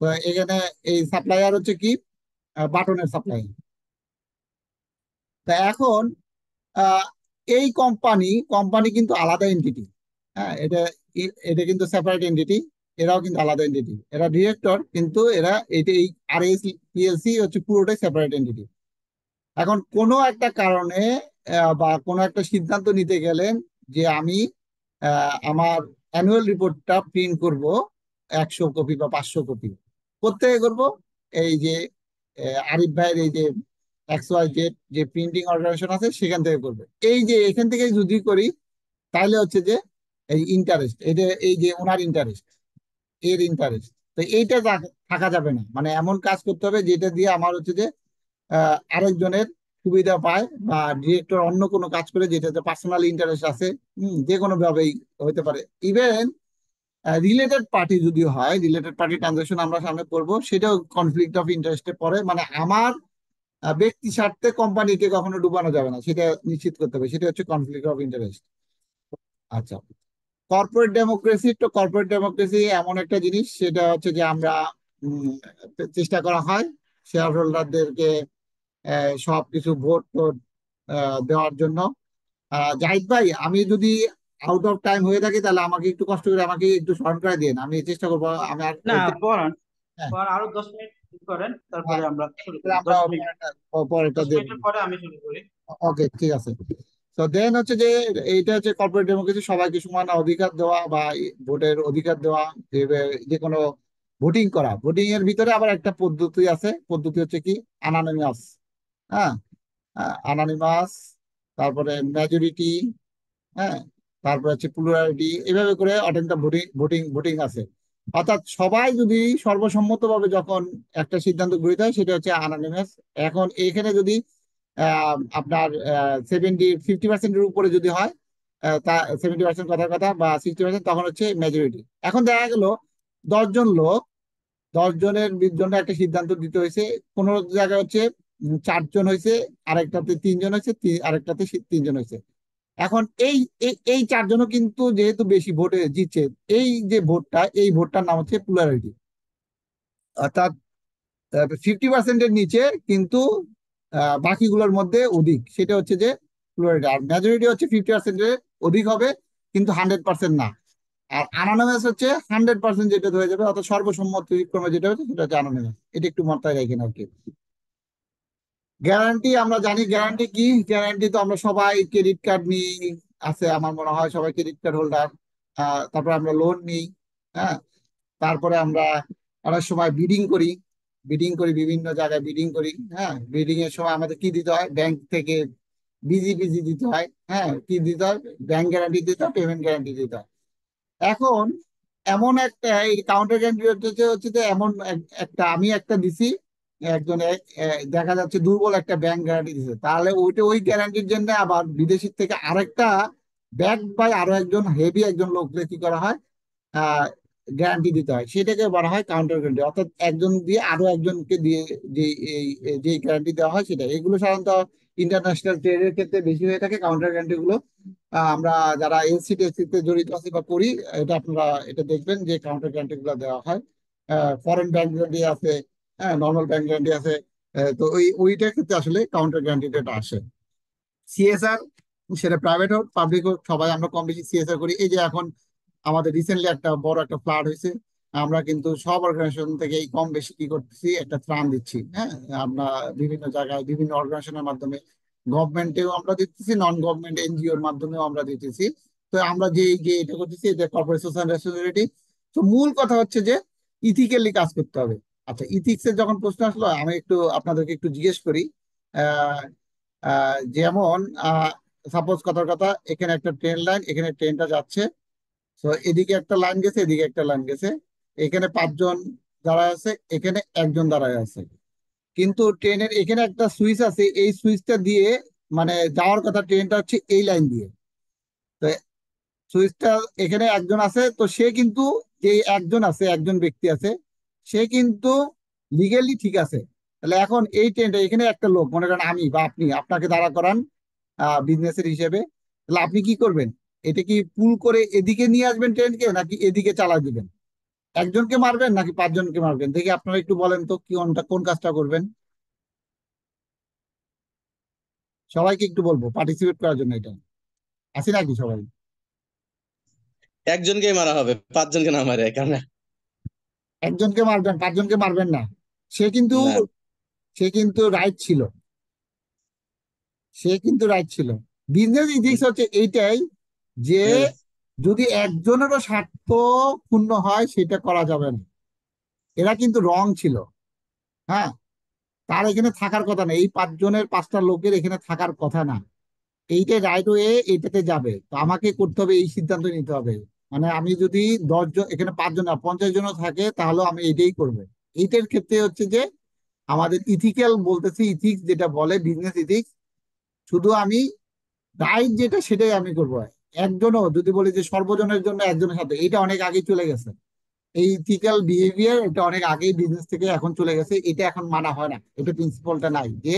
তো এখানে এই সাপ্লায়ার হচ্ছে কি, বাটনের সাপ্লাই। তা এখন আহ, এই কোম্পানি কোম্পানি কিন্তু আলাদা এন্টিটি, হ্যাঁ, এটা এটা কিন্তু সেপারেট এন্টিটি। এরাও কিন্তু আলাদা এন্টিটি, এরা ডিরেক্টর কিন্তু এরা এটা, এই আর এস পিএলসি হচ্ছে পুরোটাই সেপারেট এন্টিটি। এখন কোনো একটা কারণে বা কোনো একটা সিদ্ধান্ত নিতে গেলেন যে আমি আমার অ্যানুয়াল রিপোর্টটা প্রিন্ট করব 100 কপি বা 500 কপি। কোথেকে করব? এই যে আরিফ ভাইয়ের এই যে XYZ যে প্রিন্টিং অর্গানাইজেশন আছে সেখান থেকে করবে। এই যে এখান থেকে যদি করি তাহলে হচ্ছে যে এই ইন্টারেস্ট, এটা এই যে ওনার ইন্টারেস্ট, এর ইন্টারেস্ট, তো এইটা থাকা যাবে না। মানে এমন কাজ করতে হবে যেটা দিয়ে আমার হচ্ছে যে আরেকজনের সুবিধা পায়, বা ডিরেক্টর অন্য কোনো কাজ করে যেটাতে পার্সোনাল ইন্টারেস্ট আছে, যে কোনো ভাবেই হতে পারে। ইভেন রিলেটেড পার্টি যদি হয়, রিলেটেড পার্টি ট্রানজাকশন আমরা সামনে করবো, সেটাও কনফ্লিক্ট অফ ইন্টারেস্টে পড়ে। মানে আমার ব্যক্তি স্বার্থে কোম্পানিকে কখনো ডুবানো যাবে না, সেটা নিশ্চিত করতে হবে, সেটা হচ্ছে কনফ্লিক্ট অফ ইন্টারেস্ট। আচ্ছা, কর্পোরেট ডেমোক্রেসি এমন একটা জিনিস, সেটা হচ্ছে যে আমরা উম, চেষ্টা করা হয় শেয়ার হোল্ডারদেরকে সবকিছু ভোট টোট দেওয়ার জন্য। জাহিদ ভাই, আমি যদি আউট অফ টাইম হয়ে থাকি তাহলে আমাকে একটু কষ্ট করে আমাকে একটু স্মরণ করে দিন, আমি চেষ্টা করবো। আমি আর না, পড়ান। হ্যাঁ, আরো 10 মিনিট করেন, হ্যাঁ, তারপরে আমরা শুরু করি। তাহলে আমরা 10 মিনিট, পরেরটা 10 মিনিটের পরে আমি শুরু করি। ওকে, ঠিক আছে। তো দেন হচ্ছে যে এইটা হচ্ছে কর্পোরেট ডেমোক্রেসি, সবাইকে সমান অধিকার দেওয়া বা ভোটের অধিকার দেওয়া, যে যে কোনো ভোটিং করা। ভোটিং এর ভিতরে আবার একটা পদ্ধতি আছে, পদ্ধতি হচ্ছে কি আনানিমাস। হ্যাঁ, আনানিমাস, তারপরে মেজরিটি, হ্যাঁ, তারপরে হচ্ছে প্লুরালিটি, এভাবে করে অনেকটা ভোটিং ভোটিং ভোটিং আছে। অর্থাৎ সবাই যদি সর্বসম্মতভাবে যখন একটা সিদ্ধান্ত গৃহীত হয় সেটা হচ্ছে আনানিমাস। এখন এখানে যদি আপনার 50% উপরে যদি হয়, তা 70% কথার কথা বা 60%, তখন হচ্ছে মেজরিটি। এখন দেখা গেল 10 জন লোক, 10 জনের জন্য একটা সিদ্ধান্ত দিতে হয়েছে। কোনো জায়গায় হচ্ছে 4 জন হয়েছে, আরেকটাতে 3 জন হয়েছে, আরেকটাতে 3 জন হয়েছে। এখন এই এই এই 4 জনও কিন্তু যেহেতু বেশি ভোটে জিতছে, এই যে ভোটটা, এই ভোটটার নাম হচ্ছে প্লুরালিটি। অর্থাৎ 50%-এর নিচে কিন্তু বাকিগুলোর মধ্যে অধিক, সেটা হচ্ছে যে প্লুরালিটি। আর মেজরিটি হচ্ছে 50%-এর অধিক হবে, কিন্তু 100% না। আর আনানমাস হচ্ছে 100% যেটা হয়ে যাবে, অর্থাৎ সর্বসম্মতিক্রমে যেটা হচ্ছে সেটা হচ্ছে আনানমাস। এটা একটু মাথায় রাখেন আর কি। গ্যারান্টি আমরা জানি, গ্যারান্টি কি? গ্যারান্টি তো আমরা সবাই ক্রেডিট কার্ড নিই, আছে আমার মনে হয় সবাই ক্রেডিট কার্ড হোল্ডার। তারপরে আমরা লোন নিই। হ্যাঁ, তারপরে আমরা অনেক সময় বিডিং করি, বিভিন্ন জায়গায় বিডিং করি। হ্যাঁ, বিডিং এর সময় আমাদের কি দিতে হয়? ব্যাংক থেকে বিজি দিতে হয়। হ্যাঁ, কি দিতে হয়? ব্যাংক গ্যারান্টি দিতে হয়, পেমেন্ট গ্যারান্টি দিতে হয়। এখন এমন একটা এই কাউন্টার গ্যারান্টি হচ্ছে হচ্ছে যে এমন একটা আমি একটা দিছি, একজনে দেখা যাচ্ছে দুর্বল একটা ব্যাংক গ্যারান্টি দিছে, তাহলে ওইটা ওই গ্যারান্টির জন্য আবার বিদেশি থেকে আরেকটা ব্যাংক বাই আরো একজন হেভি একজন লোককে কি করা হয়, গ্যারান্টি দিতে হয়। সেটাকে বলা হয় কাউন্টার গ্যারান্টি। অর্থাৎ একজন দিয়ে আরো একজনকে দিয়ে যে এই যে গ্যারান্টি দেওয়া হয় সেটা, এগুলো সাধারণত ইন্টারন্যাশনাল ট্রেডের ক্ষেত্রে বেশি হয়ে থাকে কাউন্টার গ্যারান্টি গুলো। আমরা যারা এলসি টেলসি তে জড়িত আছি বা করি, এটা আপনারা এটা দেখবেন যে কাউন্টার গ্যারান্টি গুলো দেওয়া হয়। ফরেন ব্যাংক গ্যারান্টি আছে, হ্যাঁ, নর্মাল ব্যাংক গ্যারান্টি আছে। তো ওইটার ক্ষেত্রে আসলে কাউন্টার গ্যারান্টিটা আসে। সিএসআর, সেটা প্রাইভেট হোক পাবলিক হোক, সবাই আমরা কম বেশি সিএসআর করি। এই যে এখন আমাদের রিসেন্টলি একটা বড় একটা ফ্লাড হয়েছে, আমরা কিন্তু সব অর্গানাইজেশন থেকে এই কম বেশি কি করতেছি, একটা ত্রাণ দিচ্ছি। হ্যাঁ, আমরা বিভিন্ন জায়গায় বিভিন্ন অর্গানাইজেশনের মাধ্যমে, গভর্নমেন্টেও আমরা দিতেছি, নন গভর্নমেন্ট এনজিওর মাধ্যমেও আমরা দিতেছি। তো আমরা যে যে এটা করতেছি, এটা কর্পোরেট সোশ্যাল রেসপন্সিবিলিটি। তো মূল কথা হচ্ছে যে ইথিক্যালি কাজ করতে হবে। আচ্ছা, ইথিক্স এর যখন প্রশ্ন আসলো, আমি একটু আপনাদেরকে একটু জিজ্ঞেস করি। আহ যেমন সাপোজ কথার কথা, এখানে একটা ট্রেন লাইন, এখানে ট্রেনটা যাচ্ছে। তো এদিকে একটা লাইন গেছে, এদিকে একটা লাইন গেছে। এখানে 5 জন দাঁড়ায় আছে, এখানে একজন দাঁড়ায় আছে। কিন্তু ট্রেনের এখানে একটা সুইচ আছে, এই সুইচটা দিয়ে মানে যাওয়ার কথা ট্রেনটা হচ্ছে এই লাইন দিয়ে। তো সুইচটা এখানে একজন আছে, তো সে কিন্তু, যে একজন আছে, একজন ব্যক্তি আছে, সে কিন্তু লিগেলি ঠিক আছে। তাহলে এখন এই ট্রেনটা, এখানে একটা লোক, মনে করেন আমি বা আপনি, আপনাকে দাঁড়া করান বিজনেসের হিসেবে, তাহলে আপনি কি করবেন? এটা কি পুল করে এদিকে নিয়ে আসবেন ট্রেনকে, নাকি এদিকে চালা দিবেন? একজনকে মারবেন নাকি 5 জনকে মারবেন? দেখি আপনারা একটু বলেন তো, কি কোন কাজটা করবেন? সবাইকে একটু বলবো পার্টিসিপেট করার জন্য, এটা আছি নাকি সবাই? একজনকেই মারা হবে, 5 জনকে না মারে, কারণ একজনকে মারবেন, 5 জনকে মারবেন না। সে কিন্তু না। সে কিন্তু রাইট ছিল, সে কিন্তু রাইট ছিল। বিজনেস ইথিক্স হচ্ছে এইটাই, যে হ্যাঁ, যদি একজনেরও স্বার্থ ক্ষুণ্ণ হয় সেটা করা যাবে না। এরা কিন্তু রং ছিল। হ্যাঁ, তার এখানে থাকার কথা না, এই 5 জনের 5টা লোকের এখানে থাকার কথা না, এইটাই রাইট ওয়ে, এইটাতে যাবে। তো আমাকে করতে হবে, এই সিদ্ধান্ত নিতে হবে। মানে আমি যদি 10 জন, এখানে 5 জন না 50 জনও থাকে, তাহলে আমি এটাই করবো। এইটার ক্ষেত্রে হচ্ছে যে আমাদের ইথিক্যাল বলতেছি, ইথিক্স যেটা বলে বিজনেস ইথিক্স, শুধু আমি রাইট যেটা সেটাই আমি করবো। একজনও যদি বলি যে সর্বজনের জন্য একজনের সাথে, এটা অনেক আগে চলে গেছে। এই ইথিক্যাল বিহেভিয়ার এটা অনেক আগেই বিজনেস থেকে এখন চলে গেছে, এটা এখন মানা হয় না, এটা প্রিন্সিপালটা নাই যে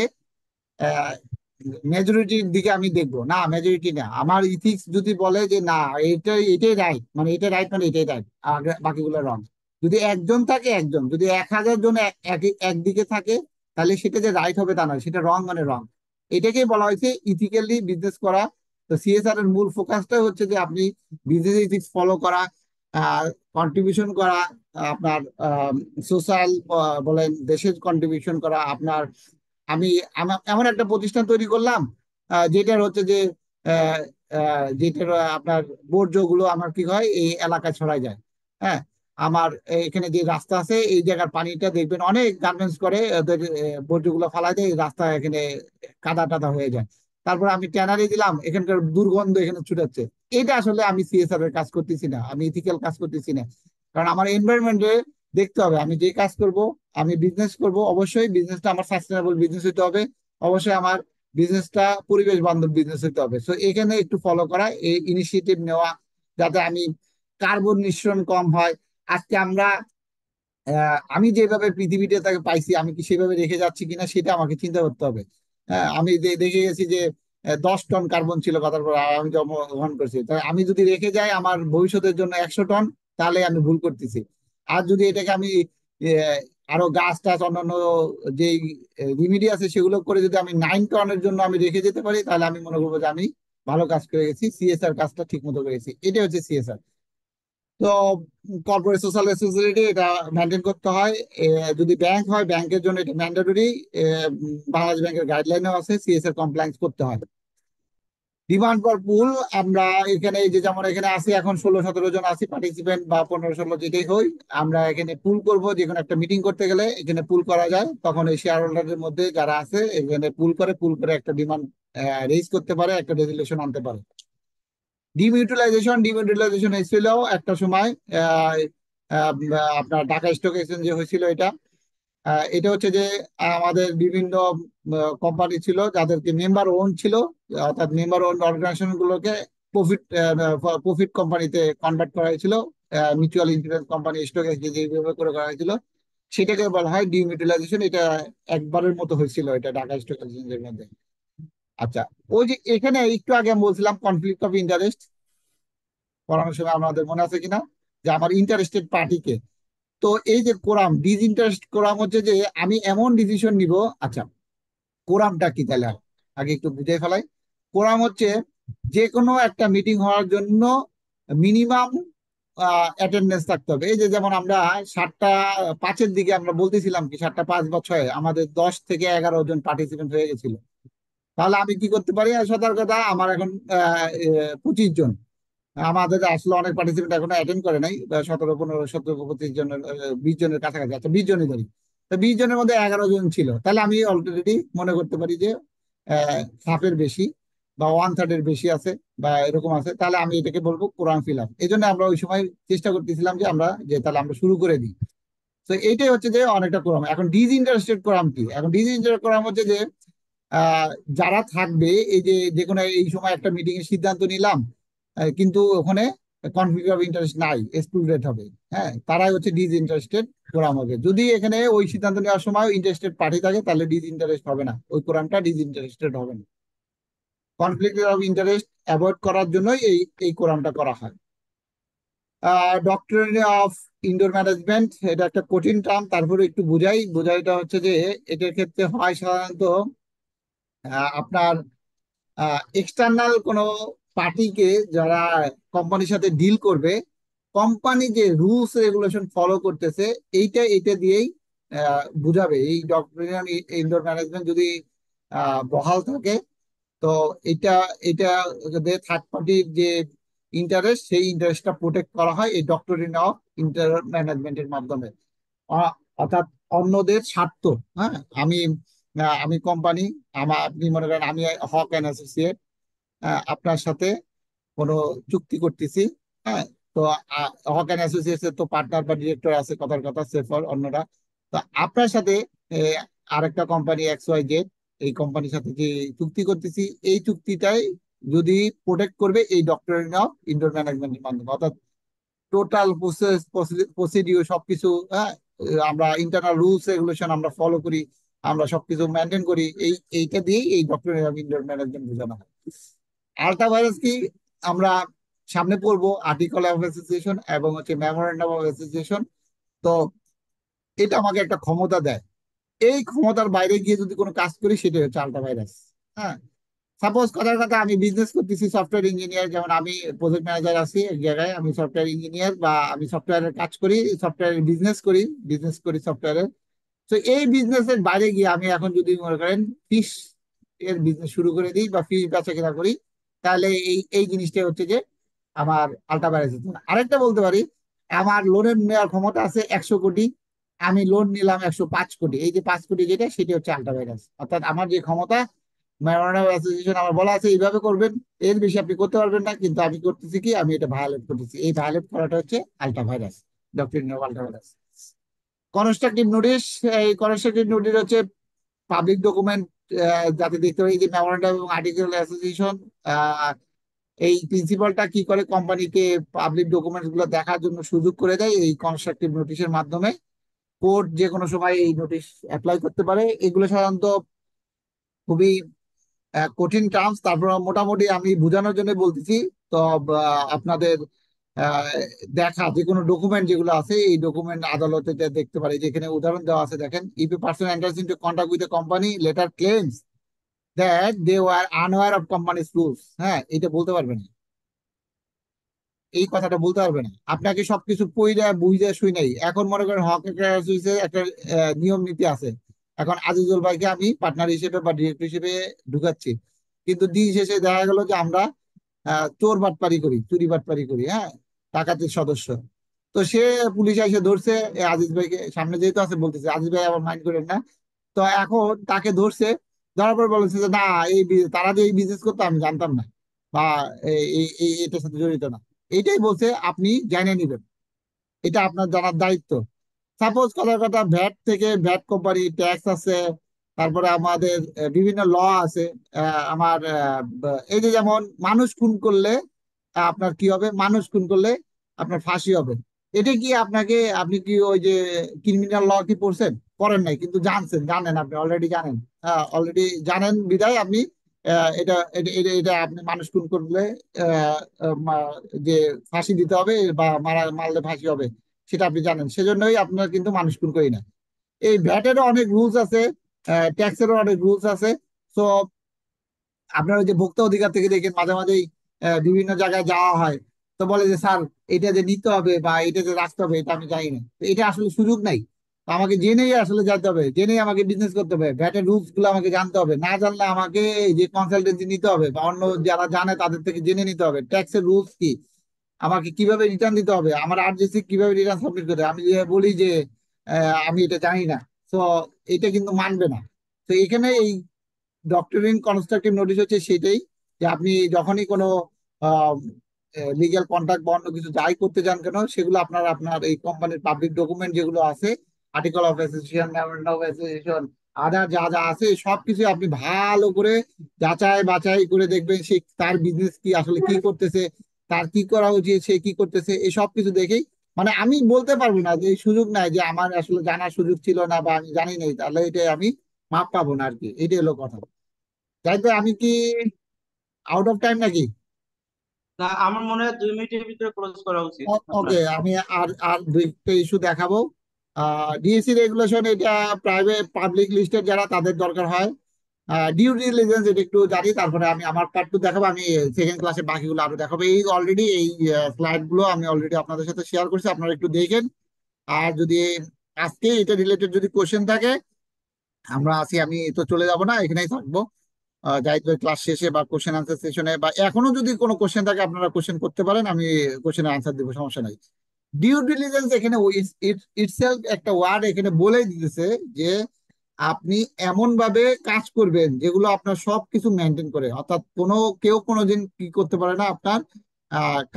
মেজরিটির দিকে আমি দেখবো না, মেজরিটি না। আমার ইথিক্স যদি বলে যে না, এটাই রাইট, মানে এটা রাইট, মানে এটাই রাইট, আর বাকিগুলো রং। যদি একজন থাকে, একজন যদি 1000 জন একদিকে থাকে, তাহলে সেটা যে রাইট হবে তা নয়, সেটা রং, মানে রং। এটাকেই বলা হয়েছে ইথিক্যালি বিজনেস করা। তো সিএসআর এর মূল ফোকাসটা হচ্ছে যে আপনি বিজনেস ইথিক্স ফলো করা, কন্ট্রিবিউশন করা, আপনার সোশ্যাল বলেন, দেশের কন্ট্রিবিউশন করা আপনার। আমি এমন একটা প্রতিষ্ঠান তৈরি করলাম যেটার হচ্ছে যে আহ, যেটার আপনার বর্জ্যগুলো আমার কি হয়, এই এলাকায় ছড়ায় যায়। হ্যাঁ, আমার এখানে যে রাস্তা আছে, এই জায়গার পানিটা দেখবেন অনেক গার্মেন্টস করে ওদের বর্জ্যগুলো ফালাই দেয়, এই রাস্তা এখানে কাদা টাদা হয়ে যায়। তারপর আমি ট্যানারি দিলাম, এখানকার দুর্গন্ধ এখানে ছুটাচ্ছে। এটা আসলে আমি সিএসআর এর কাজ করতেছি না, আমি ইথিক্যাল কাজ করতেছি না। কারণ আমার এনভায়রনমেন্টে দেখতে হবে, আমি যে কাজ করব, আমি বিজনেস করব, অবশ্যই বিজনেসটা আমার সাস্টেনেবল বিজনেস হতে হবে। অবশ্যই আমার বিজনেসটা পরিবেশ বান্ধব বিজনেস হতে হবে। সো এখানে একটু ফলো করা, এই ইনিশিয়েটিভ নেওয়া, যাতে আমি কার্বন নিঃসরণ কম হয়। আজকে আমরা আমি যেভাবে পৃথিবীতে তাকে পাইছি, আমি কি সেভাবে রেখে যাচ্ছি কিনা সেটা আমাকে চিন্তা করতে হবে। হ্যাঁ, আমি দেখে গেছি যে 10 টন কার্বন ছিল কথার পর আমি জন্মগ্রহণ করছি, তাই আমি যদি রেখে যাই আমার ভবিষ্যতের জন্য 100 টন, তাহলে আমি ভুল করতেছি। আর যদি এটাকে আমি আহ, আরো গাছ টাছ অন্যান্য যে রিমিডি আছে সেগুলো করে যদি আমি 9 টনের জন্য আমি রেখে যেতে পারি, তাহলে আমি মনে করবো যে আমি ভালো কাজ করে গেছি, সিএসআর কাজটা ঠিক মতো করেছি। এটা হচ্ছে সিএসআর। তো কর্পোরেট সোশ্যাল রেসপন্সিবিলিটি এটা মেনটেন করতে হয়। যদি ব্যাংক হয়, ব্যাংকের জন্য এটা ম্যান্ডেটরি। বাংলাদেশ ব্যাংকের গাইডলাইনেও আছে, সিএসআর কমপ্লায়েন্স করতে হয়। ডিমান্ড ফর পুল, আমরা এখানে এই যে যেমন এখানে আছি এখন 16-17 জন আছি পার্টিসিপেন্ট, বা 15-16 যেটাই হই, আমরা এখানে পুল করব। যে কোনো একটা মিটিং করতে গেলে এখানে পুল করা যায়, তখন এই শেয়ার হোল্ডারদের মধ্যে যারা আছে এখানে পুল করে একটা ডিমান্ড রেজ করতে পারে, একটা রেজুলেশন আনতে পারে। ডিমিউটিলাইজেশন এসেছিল একটা সময়, আহ, আহ, আপনার ঢাকা স্টক এক্সচেঞ্জে হয়েছিল এটা। এটা হচ্ছে যে আমাদের বিভিন্ন কোম্পানি ছিল যাদেরকে মেম্বার ওন ছিল, অর্থাৎ মেম্বার ওন অর্গানাইজেশন গুলোকে প্রফিট প্রফিট কোম্পানিতে কনভার্ট করা হয়েছিল। Mutual insurance company stock exchange যেভাবে করে করা হয়েছিল, সেটাকে বলা হয় ডিমিউটিলাইজেশন। এটা একবারের মতো হয়েছিল এটা ঢাকা স্টক এক্সচেঞ্জের মধ্যে। আচ্ছা, ওই যে এখানে একটু আগে আমি বলছিলাম কনফ্লিক্ট অফ ইন্টারেস্ট, পড়ানোর সময় আপনাদের মনে আছে কিনা, যে আমার ইন্টারেস্টেড পার্টিকে। তো এই যে কোরাম, ডিসইন্টারেস্ট কোরাম হচ্ছে যে আমি এমন ডিসিশন নিব। আচ্ছা, কোরামটা কি তাহলে আগে একটু বুঝে ফেলাই। কোরাম হচ্ছে যে কোনো একটা মিটিং হওয়ার জন্য মিনিমাম অ্যাটেন্ডেন্স থাকতে হবে। এই যে যেমন আমরা 7টা 5-এর দিকে আমরা বলতেছিলাম কি 7টা 5 বা 6 আমাদের 10 থেকে 11 জন পার্টিসিপেন্ট হয়ে গেছিল। তাহলে আমি কি করতে পারি, সতর্কতা, আমার এখন 25 জন। আমাদের আসলে অনেক পার্টিসিপেন্ট এখনো অ্যাটেন্ড করে নাই, 17, 15, 17, 25 জনের, 20 জনের কাছাকাছি। আচ্ছা, 20 জনই ধরি। তো 20 জনের মধ্যে 11 জন ছিল, তাহলে আমি অলরেডি মনে করতে পারি যে হাফের বেশি বা 1/3-এর বেশি আছে, বা এরকম আছে, তাহলে আমি এটাকে বলবো কোরাম ফিল আপ। এই জন্য আমরা ওই সময় চেষ্টা করতেছিলাম যে তাহলে আমরা শুরু করে দিই। তো এইটাই হচ্ছে যে অনেকটা কোরাম। এখন ডিসইন্টারেস্টেড কোরাম কি? এখন ডিসইন্টারেস্টেড কোরাম হচ্ছে যে আহ, যারা থাকবে, এই যে যে কোনো এই সময় একটা মিটিং এর সিদ্ধান্ত নিলাম, কিন্তু ওখানে কনফ্লিক্ট অফ ইন্টারেস্ট নাই, এক্সক্লুডেড হবে। হ্যাঁ, তারাই হচ্ছে ডিসইন্টারেস্টেড কোরাম হবে। যদি এখানে ওই সিদ্ধান্ত নেওয়ার সময় ইন্টারেস্টেড পার্টি থাকে, তাহলে ডিসইন্টারেস্ট হবে না, ওই কোরামটা ডিসইন্টারেস্টেড হবে না। কনফ্লিক্ট অফ ইন্টারেস্ট অ্যাভয়েড করার জন্যই এই কোরামটা করা হয়। ডক্টরিন অফ ইনডোর ম্যানেজমেন্ট, এটা একটা কঠিন টার্ম, তারপরে একটু বুঝাইটা হচ্ছে যে এটার ক্ষেত্রে হয় সাধারণত আপনার এক্সটার্নাল কোনো পার্টিকে, যারা কোম্পানির সাথে ডিল করবে, কোম্পানি যে রুলস রেগুলেশন ফলো করতেছে, এইটা দিয়েই বুঝাবে। এই ডক্টরিন ইনডোর ম্যানেজমেন্ট যদি বহাল থাকে, তো এটা এটা থার্ড পার্টির যে ইন্টারেস্ট, সেই ইন্টারেস্টটা প্রোটেক্ট করা হয় এই ডক্টরিন অফ ইন্টার ম্যানেজমেন্টের মাধ্যমে। অর্থাৎ অন্যদের স্বার্থ। হ্যাঁ, আমি কোম্পানি, আপনি মনে করেন আমি হক অ্যান্ড অ্যাসোসিয়েট আপনার সাথে কোনো চুক্তি করতেছি। হ্যাঁ, তো হক অ্যান্ড অ্যাসোসিয়েটস তো পার্টনার বা ডিরেক্টর আছে, কথার কথা সেফর অন্যরা। তো আপনার সাথে আরেকটা কোম্পানি এক্স ওয়াই জেড, এই কোম্পানির সাথে যে চুক্তি করতেছি, এই চুক্তিটাই যদি প্রোটেক্ট করবে এই ডক্টরিন অফ ইনডোর ম্যানেজমেন্টের মাধ্যমে, অর্থাৎ টোটাল প্রসেস প্রসিডিউর সবকিছু। হ্যাঁ, আমরা ইন্টারনাল রুলস রেগুলেশন আমরা ফলো করি, আমরা সবকিছু মেনটেন করি, এইটা দিয়েই এই ডক্টরিন অফ ইনডোর ম্যানেজমেন্ট বোঝানো হয়। আলট্রা ভাইরাস কি আমরা সামনে পড়বো, আর্টিকেল অফ অ্যাসোসিয়েশন এবং হচ্ছে মেমোরেন্ডাম অফ অ্যাসোসিয়েশন। তো এটা আমাকে একটা ক্ষমতা দেয়, এই ক্ষমতার বাইরে গিয়ে যদি কোনো কাজ করি সেটা হচ্ছে আলট্রা ভাইরাস। হ্যাঁ, সাপোজ কথার কথা আমি বিজনেস করতেছি, সফটওয়্যার ইঞ্জিনিয়ার, যেমন আমি প্রজেক্ট ম্যানেজার আছি এক জায়গায়, আমি সফটওয়্যার ইঞ্জিনিয়ার বা আমি সফটওয়্যারের কাজ করি, সফটওয়্যারের বিজনেস করি সফটওয়্যারের। তো এই বিজনেসের বাইরে গিয়ে আমি এখন যদি মনে করেন ফিশ এর বিজনেস শুরু করে দিই বা ফিশ বেচা কেনা করি, তাহলে এই এই জিনিসটা হচ্ছে যে আমার আলট্রা ভাইরাস। আরেকটা বলতে পারি, আমার লোনের নেওয়ার ক্ষমতা আছে 100 কোটি, আমি লোন নিলাম 105 কোটি, এই যে 5 কোটি যেটা, সেটা হচ্ছে আলট্রা ভাইরাস। অর্থাৎ আমার যে ক্ষমতা, মেমোরেন্ডাম অ্যাসোসিয়েশন আমার বলা আছে এইভাবে করবেন, এর বেশি আপনি করতে পারবেন না, কিন্তু আমি করতেছি কি, আমি এটা ভায়োলেট করতেছি। এই ভায়োলেট করাটা হচ্ছে ultra virus, ডক্টরিন of ultra virus. Constructive notice, এই কনস্ট্রাকটিভ নোটিশ হচ্ছে পাবলিক ডকুমেন্ট, যাতে দেখতে পারি যে মেমোরেন্ডাম এবং আর্টিকেল অ্যাসোসিয়েশন এই প্রিন্সিপালটা কি করে, কোম্পানিকে পাবলিক ডকুমেন্টস গুলো দেখার জন্য সুযোগ করে দেয় এই কনস্ট্রাকটিভ নোটিশের মাধ্যমে। কোর্ট যে কোনো সময় এই নোটিশ অ্যাপ্লাই করতে পারে। এগুলো সাধারণত খুবই কঠিন টার্মস, তারপর মোটামুটি আমি বোঝানোর জন্য বলতেছি। তো আপনাদের আহ, দেখা যে কোনো ডকুমেন্ট যেগুলো আছে, এই ডকুমেন্ট আদালতে দেখতে পারে, যেখানে উদাহরণ দেওয়া আছে দেখেন, if a person enters into contact with a company later claims that they were unaware of companies rules. হ্যাঁ, এটা বলতে পারবে না, এই কথাটা বলতে পারবে না, আপনাকে সবকিছু পইরা বুঝে শুই নাই। এখন মনে করেন হক একটা নিয়ম নীতি আছে, এখন আজিজুল ভাইকে আমি পার্টনার হিসেবে বা ডিরেক্টর হিসেবে ঢুকাচ্ছি, কিন্তু দিন শেষে দেখা গেল যে আমরা চোর বাটপারি করি, চুরি বাটপারি করি, হ্যাঁ, ডাকাতির সদস্য। তো সে পুলিশ এসে ধরছে আজিজ ভাইকে, সামনে যেহেতু আছে বলতেছে, আজিজ ভাই আবার মাইন্ড করেন না। তো এখন তাকে ধরছে, ধরার পর বলেছে যে না, তারা যে এই বিজনেস করতো আমি জানতাম না, বা এটার সাথে জড়িত না। এইটাই বলছে, আপনি জেনে নিবেন, এটা আপনার জানার দায়িত্ব। সাপোজ কথার কথা, ভ্যাট কোম্পানি ট্যাক্স আছে, তারপরে আমাদের বিভিন্ন ল আছে। আমার এই যে যেমন মানুষ খুন করলে আপনার কি হবে, মানুষ খুন করলে আপনার ফাঁসি হবে। এটা কি আপনি কি ওই যে ক্রিমিনাল ল কি পড়ছেন? পড়েন নাই, কিন্তু জানেন, আপনি অলরেডি জানেন। অলরেডি জানেন বিধায় আপনি এটা এটা এটা এটা আপনি মানুষ খুন করলে আহ, যে ফাঁসি দিতে হবে বা মারলে ফাঁসি হবে, সেটা আপনি জানেন, সেজন্যই আপনার কিন্তু মানুষ খুন করি না। এই ভ্যাটেরও অনেক রুলস আছে, ট্যাক্সেরও অনেক রুলস আছে। তো আপনার ওই যে ভোক্তা অধিকার থেকে দেখেন মাঝে মাঝেই বিভিন্ন জায়গায় যাওয়া হয়, তো বলে যে স্যার এটা যে নিতে হবে বা এটা যে রাখতে হবে, এটা আমি জানি না। তো এটা আসলে সুযোগ নাই, তো আমাকে জেনেই আসলে যেতে হবে, জেনেই আমাকে বিজনেস করতে হবে, ভ্যাটের রুলস গুলো আমাকে জানতে হবে, না জানলে আমাকে এই যে কনসালটেন্সি নিতে হবে বা অন্য যারা জানে তাদের থেকে জেনে নিতে হবে ট্যাক্সের রুলস কি, আমাকে কিভাবে রিটার্ন দিতে হবে, আমার আরজিসি কিভাবে রিটার্ন সাবমিট করতে হবে। আমি যে বলি যে আমি এটা জানি না, তো এটা কিন্তু মানবে না। তো এখানে এই ডক্টরিন কনস্ট্রাকটিভ নোটিশ হচ্ছে সেটাই, যে আপনি যখনই কোনো লিগ্যাল কন্ট্রাক্ট বা অন্য কিছু যাই করতে যান কেন, সেগুলো আপনার আপনার এই কোম্পানির পাবলিক ডকুমেন্ট যেগুলো আছে, article of association, memorandum of association, other যা যা আছে সবকিছু আপনি ভালো করে যাচাই বাছাই করে দেখবেন, সে তার বিজনেস কি আসলে কি করতেছে, তার কি করা উচিত, সে কি করতেছে, এই সব কিছু দেখেই। মানে আমি বলতে পারবো না যে এই সুযোগ নাই, যে আমার আসলে জানার সুযোগ ছিল না বা আমি জানি নাই, তাহলে এটা আমি মাপ পাবো না আর কি, এটাই হলো কথা। তাই তো, আমি কি আউট অফ টাইম নাকি? না, আমার মনে হয় 2 মিনিটের ভিতরে ক্লোজ করা উচিত আপনার। ওকে, আমি আর আর দুইটা ইস্যু দেখাবো। ডিএসসি রেগুলেশন, এটা প্রাইভেট পাবলিক লিস্টেড যারা তাদের দরকার হয়। ডিউ ডিলিজেন্স এটা একটু জানি, তারপরে আমি আমার পার্ট টু দেখাবো, আমি সেকেন্ড ক্লাসে বাকিগুলো আরো দেখাবো। এই অলরেডি এই স্লাইড গুলো আমি অলরেডি আপনাদের সাথে শেয়ার করছি, আপনারা একটু দেখেন। আর যদি আজকে এটা রিলেটেড যদি কোশ্চেন থাকে, আমরা আছি, আমি তো চলে যাব না, এখানেই থাকবো। জাহিদ ভাই ক্লাস শেষে বা কোশ্চেন আনসার সেশনে বা এখনো যদি কোনো কোশ্চেন থাকে আপনারা কোশ্চেন করতে পারেন, আমি কোশ্চেনের আনসার দিব, সমস্যা নাই। ডিউ ডিলিজেন্স এখানে ইটসেলফ একটা ওয়ার্ড এখানে বলে দিতেছে যে আপনি এমন ভাবে কাজ করবেন যেগুলো আপনার সবকিছু মেনটেন করে, অর্থাৎ কেউ কোনোদিন কি করতে পারে না আপনার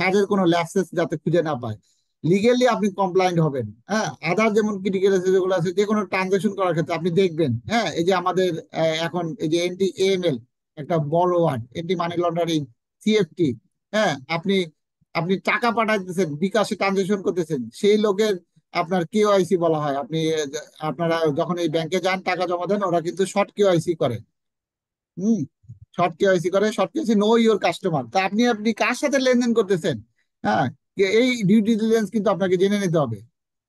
কাজের কোনো ল্যাপসেস যাতে খুঁজে না পায়। লিগেলি আপনি কমপ্লায়েন্ট হবেন। হ্যাঁ, আদার যেমন ক্রিটিক্যাল যেগুলো আছে, যে কোনো ট্রানজাকশন করার ক্ষেত্রে আপনি দেখবেন, হ্যাঁ, এই যে আমাদের এখন এই যে এনটি এএমএল একটা বড় word, anti money laundering, CFT. হ্যাঁ, আপনি আপনি টাকা পাঠাইতেছেন, বিকাশে ট্রানজাকশন করতেছেন, সেই লোকের আপনার কেওয়াইসি বলা হয়। আপনারা যখন এই ব্যাংকে যান টাকা জমা দেন, ওরা কিন্তু শর্ট কেওয়াইসি করে। Hmm, short KYC know your customer. তা আপনি আপনি কার সাথে লেনদেন করতেছেন? হ্যাঁ, এই ডিউ ডিলিজেন্স কিন্তু আপনাকে জেনে নিতে হবে।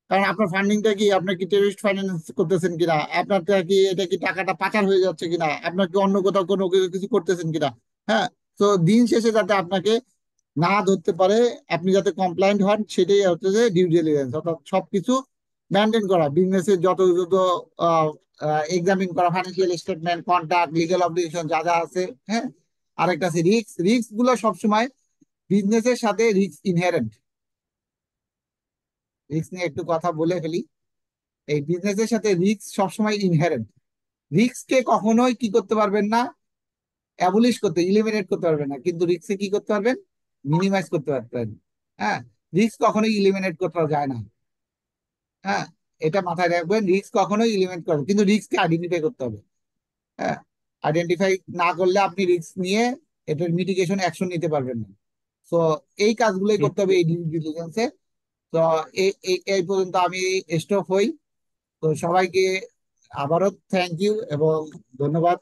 কারণ আপনার ফান্ডিংটা কি, আপনার কি টেররিস্ট ফাইন্যান্স করতেছেন কিনা, আপনারটা কি, এটা কি টাকাটা পাচার হয়ে যাচ্ছে কিনা, আপনার কি অন্য কোথাও কোনো কিছু করতেছেন কিনা। হ্যাঁ, তো দিন শেষে যাতে আপনাকে না ধরতে পারে, আপনি যাতে কমপ্লায়েন্ট হন, সেটাই হচ্ছে যে ডিউ ডিলিজেন্স। অর্থাৎ সবকিছু মেনটেন করা, বিজনেসের যত যত এক্সামিন করা, financial statement, contract, legal obligation যা যা আছে। হ্যাঁ, আরেকটা আছে রিস্ক। রিস্ক গুলো সবসময় বিজনেসের সাথে রিস্ক ইনহেরেন্ট। রিস্ক নিয়ে একটু কথা বলে ফেলি। এই বিজনেসের সাথে রিস্ক সবসময় ইনহেরেন্ট। রিস্ককে কখনোই কি করতে পারবেন না, ইলিমিনেট করতে পারবেন না, কিন্তু রিস্কে কি করতে পারবেন, মিনিমাইজ করতে পারবেন। হ্যাঁ, রিস্ক কখনোই ইলিমিনেট করতে যায় না। হ্যাঁ, এটা মাথায় রাখবেন, রিস্ক কখনোই ইলিমিনেট করবে, কিন্তু রিস্ককে আইডেন্টিফাই করতে হবে। হ্যাঁ, আইডেন্টিফাই না করলে আপনি রিস্ক নিয়ে এটার মিটিগেশন অ্যাকশন নিতে পারবেন না। তো এই কাজগুলোই করতে হবে এই ডিউ ডিলিজেন্সে। তো এই পর্যন্ত আমি স্টপ হই। তো সবাইকে আবারও থ্যাংক ইউ এবং ধন্যবাদ।